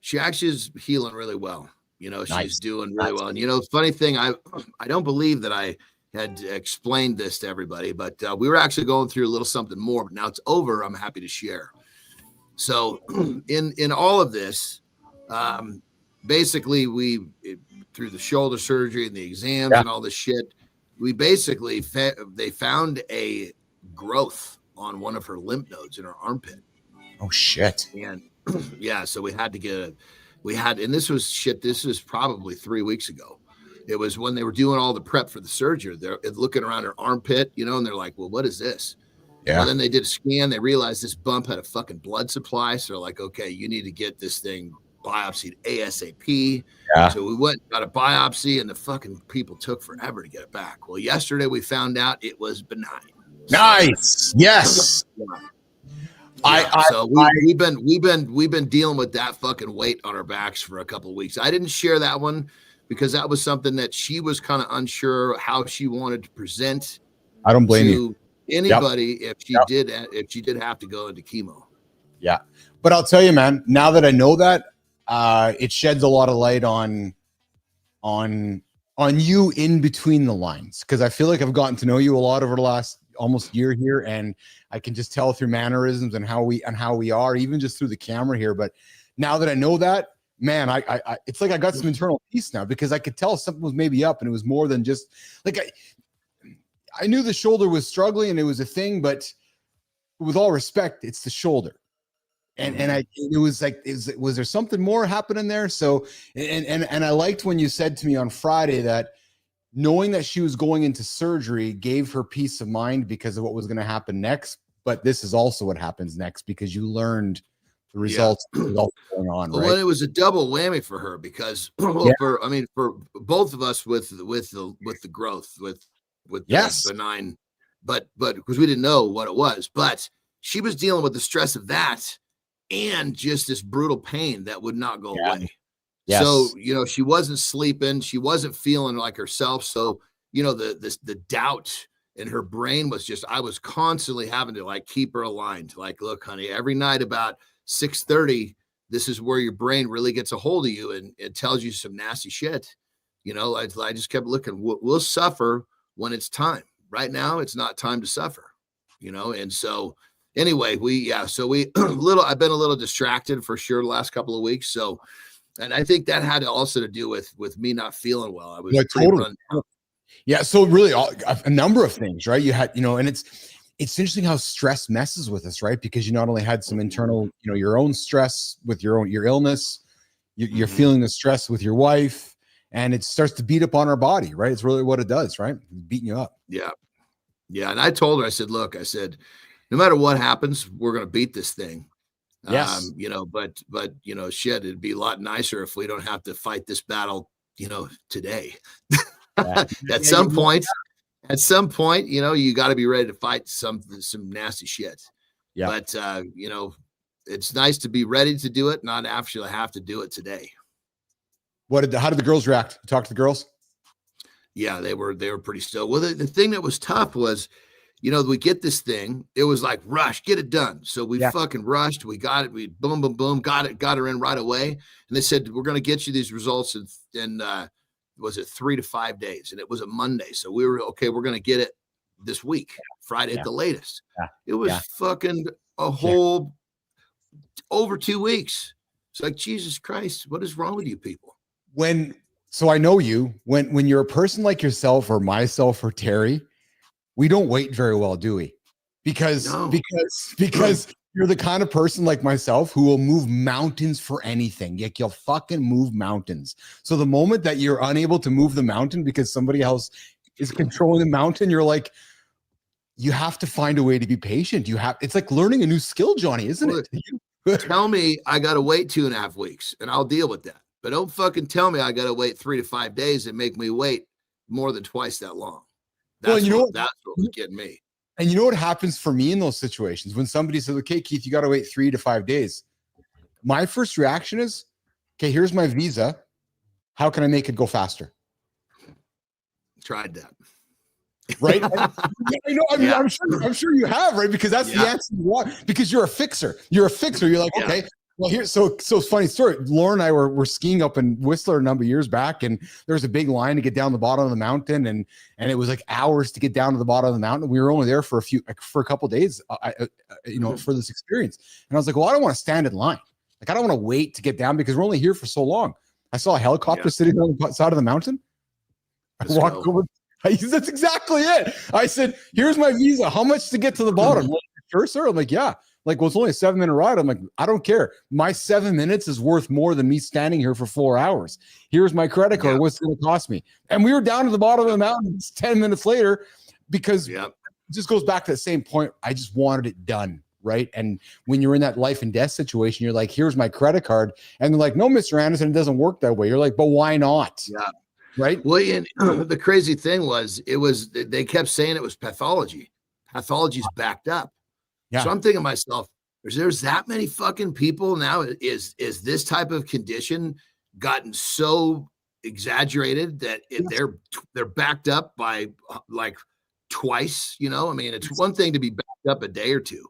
She actually is healing really well. She's Nice. doing really well. And funny thing, I don't believe that I had explained this to everybody, but we were actually going through a little something more. But now it's over. I'm happy to share. So in all of this, basically through the shoulder surgery and the exams and all this shit, we basically they found a growth on one of her lymph nodes in her armpit. Oh shit. And yeah, so we had to get and this was probably 3 weeks ago. It was when they were doing all the prep for the surgery. They're looking around her armpit, and they're like, well, what is this? Yeah. Well, then they did a scan. They realized this bump had a fucking blood supply. So they're like, okay, you need to get this thing biopsied ASAP. Yeah. So we went and got a biopsy, and the fucking people took forever to get it back. Well, yesterday we found out it was benign. Nice. Yes. So we've been dealing with that fucking weight on our backs for a couple of weeks. I didn't share that one because that was something that she was kind of unsure how she wanted to present. I don't blame you. Anybody if she did have to go into chemo. Yeah. But I'll tell you, man, now that I know that, it sheds a lot of light on you in between the lines, because I feel like I've gotten to know you a lot over the last almost year here, and I can just tell through mannerisms and how we are, even just through the camera here. But now that I know that, man, I it's like I got some internal peace now, because I could tell something was maybe up, and it was more than just like I knew the shoulder was struggling and it was a thing, but with all respect, it's the shoulder. And it was like, was there something more happening there? So, and I liked when you said to me on Friday that knowing that she was going into surgery gave her peace of mind because of what was going to happen next. But this is also what happens next, because you learned the results going on. Right? Well, it was a double whammy for her because, for both of us with the growth with the benign, but because we didn't know what it was, but she was dealing with the stress of that and just this brutal pain that would not go away. Yes. So, she wasn't sleeping. She wasn't feeling like herself. So, the doubt in her brain was just, I was constantly having to like keep her aligned. Like, look, honey, every night about 6:30, this is where your brain really gets a hold of you and it tells you some nasty shit. I just kept looking, we'll suffer when it's time. Right now, it's not time to suffer, and so anyway, I've been a little distracted for sure the last couple of weeks. So, and I think that had also to do with me not feeling well. I was totally. Yeah. So really a number of things, right? You had, and it's interesting how stress messes with us, right? Because you not only had some internal, your own stress with your illness, you're feeling the stress with your wife, and it starts to beat up on our body, right? It's really what it does, right? It's beating you up. Yeah. Yeah. And I told her, I said, look, no matter what happens, we're going to beat this thing. Yes. But shit, it'd be a lot nicer if we don't have to fight this battle, today. At some point, you got to be ready to fight some nasty shit. Yeah. But, it's nice to be ready to do it, not actually have to do it today. How did the girls react? Talk to the girls? Yeah, they were pretty stoked. Well, the thing that was tough was, we get this thing. It was like rush, get it done. So we fucking rushed. We got it. We boom, boom, boom, got her in right away. And they said, we're going to get you these results in was it 3 to 5 days? And it was a Monday. So we were, okay, we're going to get it this week, Friday at the latest. Yeah. It was fucking a whole over 2 weeks. It's like, Jesus Christ, what is wrong with you people? So I know you, when you're a person like yourself or myself or Terry, we don't wait very well, do we? Because you're the kind of person like myself who will move mountains for anything. Like, you'll fucking move mountains. So the moment that you're unable to move the mountain because somebody else is controlling the mountain, you're like, you have to find a way to be patient. It's like learning a new skill, Johnny, isn't it? Tell me I got to wait 2.5 weeks and I'll deal with that. But don't fucking tell me I got to wait 3 to 5 days and make me wait more than twice that long. That's what was getting me. And you know what happens for me in those situations when somebody says, okay, Keith, you got to wait 3 to 5 days. My first reaction is, okay, here's my visa. How can I make it go faster? Tried that. Right? I'm sure you have, right? Because that's the answer you want, because you're a fixer. You're like, okay, well, so funny story. Lauren and I were skiing up in Whistler a number of years back, and there was a big line to get down the bottom of the mountain, and it was like hours to get down to the bottom of the mountain. We were only there for a couple of days, for this experience. And I was like, well, I don't want to stand in line. Like, I don't want to wait to get down because we're only here for so long. I saw a helicopter sitting on the side of the mountain. I walked over. That's exactly it. I said, here's my visa. How much to get to the bottom? Like, sure, sir. I'm like, yeah. Like, well, it's only a 7-minute ride. I'm like, I don't care. My 7 minutes is worth more than me standing here for 4 hours. Here's my credit card. What's it going to cost me? And we were down to the bottom of the mountain 10 minutes later because just goes back to the same point. I just wanted it done. Right. And when you're in that life and death situation, you're like, here's my credit card. And they're like, no, Mr. Anderson, it doesn't work that way. You're like, but why not? Yeah. Right. Well, and the crazy thing was, they kept saying it was pathology. Pathology's backed up. Yeah. So I'm thinking to myself, there's that many fucking people now. Is this type of condition gotten so exaggerated that they're backed up by like twice? You know, I mean, it's one thing to be backed up a day or two,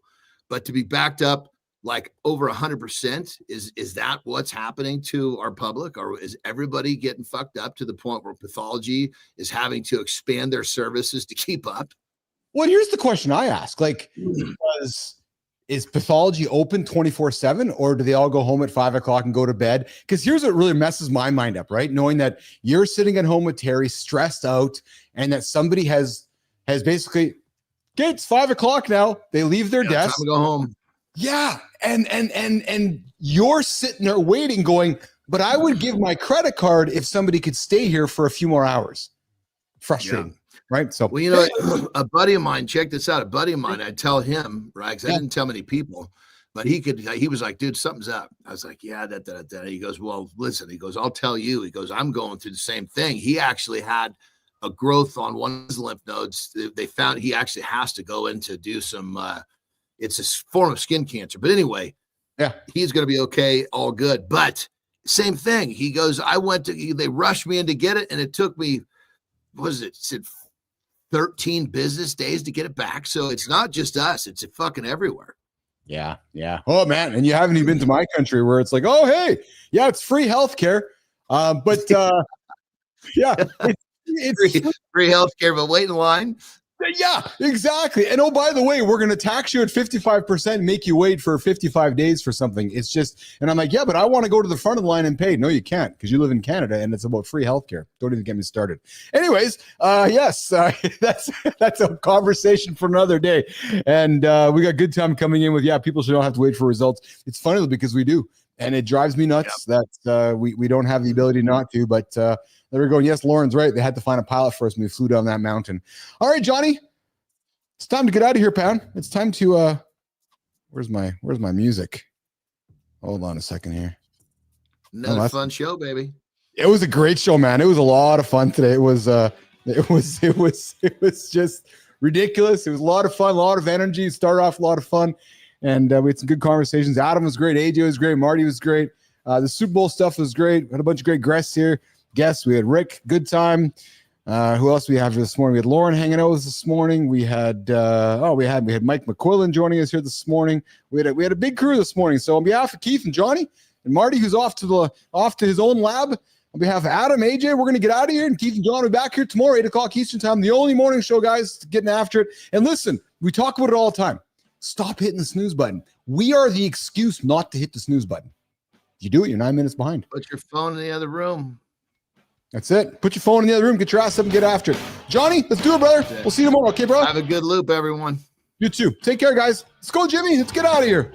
but to be backed up like over 100%, is that what's happening to our public, or is everybody getting fucked up to the point where pathology is having to expand their services to keep up? Well, here's the question I ask: like, is pathology open 24/7, or do they all go home at 5 o'clock and go to bed? Because here's what really messes my mind up, right? Knowing that you're sitting at home with Terry, stressed out, and that somebody has basically, okay, it's 5 o'clock now. They leave their desk. Time to go home. Yeah, and you're sitting there waiting, going, but I would give my credit card if somebody could stay here for a few more hours. Frustrating. Yeah. Right. So, well, you know, a buddy of mine, check this out. A buddy of mine, I tell him, right? Because I didn't tell many people, but he was like, dude, something's up. I was like, yeah, that. He goes, well, listen, he goes, I'll tell you. He goes, I'm going through the same thing. He actually had a growth on one of his lymph nodes. They found he actually has to go in to do some, it's a form of skin cancer. But anyway, yeah, he's going to be okay. All good. But same thing. He goes, they rushed me in to get it. And it took me, it said 13 business days to get it back. So it's not just us, it's fucking everywhere. Yeah. Oh man. And you haven't even been to my country where it's like, oh, hey, yeah, it's free healthcare. But yeah, it's free healthcare, but wait in line. Yeah, exactly. And oh, by the way, we're going to tax you at 55%, make you wait for 55 days for something. It's just, and I'm like, yeah, but I want to go to the front of the line and pay. No, you can't, because you live in Canada and it's about free healthcare. Don't even get me started. Anyways, yes, that's a conversation for another day. And we got good time coming in with, people should not have to wait for results. It's funny because we do. And it drives me nuts that we don't have the ability not to, but there we go. Yes, Lauren's right. They had to find a pilot for us when we flew down that mountain. All right, Johnny, it's time to get out of here, pal. It's time to where's my music? Hold on a second here. Another fun show, baby. It was a great show, man. It was a lot of fun today. It was just ridiculous. It was a lot of fun, a lot of energy. Started off a lot of fun. And we had some good conversations. Adam was great. AJ was great. Marty was great. The Super Bowl stuff was great. We had a bunch of great guests here. We had Rick. Good time. Who else we have this morning? We had Lauren hanging out with us this morning. We had we had Mike McQuillan joining us here this morning. We had a big crew this morning. So on behalf of Keith and Johnny and Marty, who's off to his own lab, on behalf of Adam, AJ, we're going to get out of here. And Keith and John will be back here tomorrow, 8 o'clock Eastern time. The only morning show, guys, getting after it. And listen, we talk about it all the time. Stop hitting the snooze button. We are the excuse not to hit the snooze button. You do it, you're 9 minutes behind. Put your phone in the other room. That's it. Put your phone in the other room. Get your ass up and get after it. Johnny, let's do it, brother. We'll see you tomorrow. Okay, bro? Have a good loop, everyone. You too. Take care, guys. Let's go, Jimmy. Let's get out of here.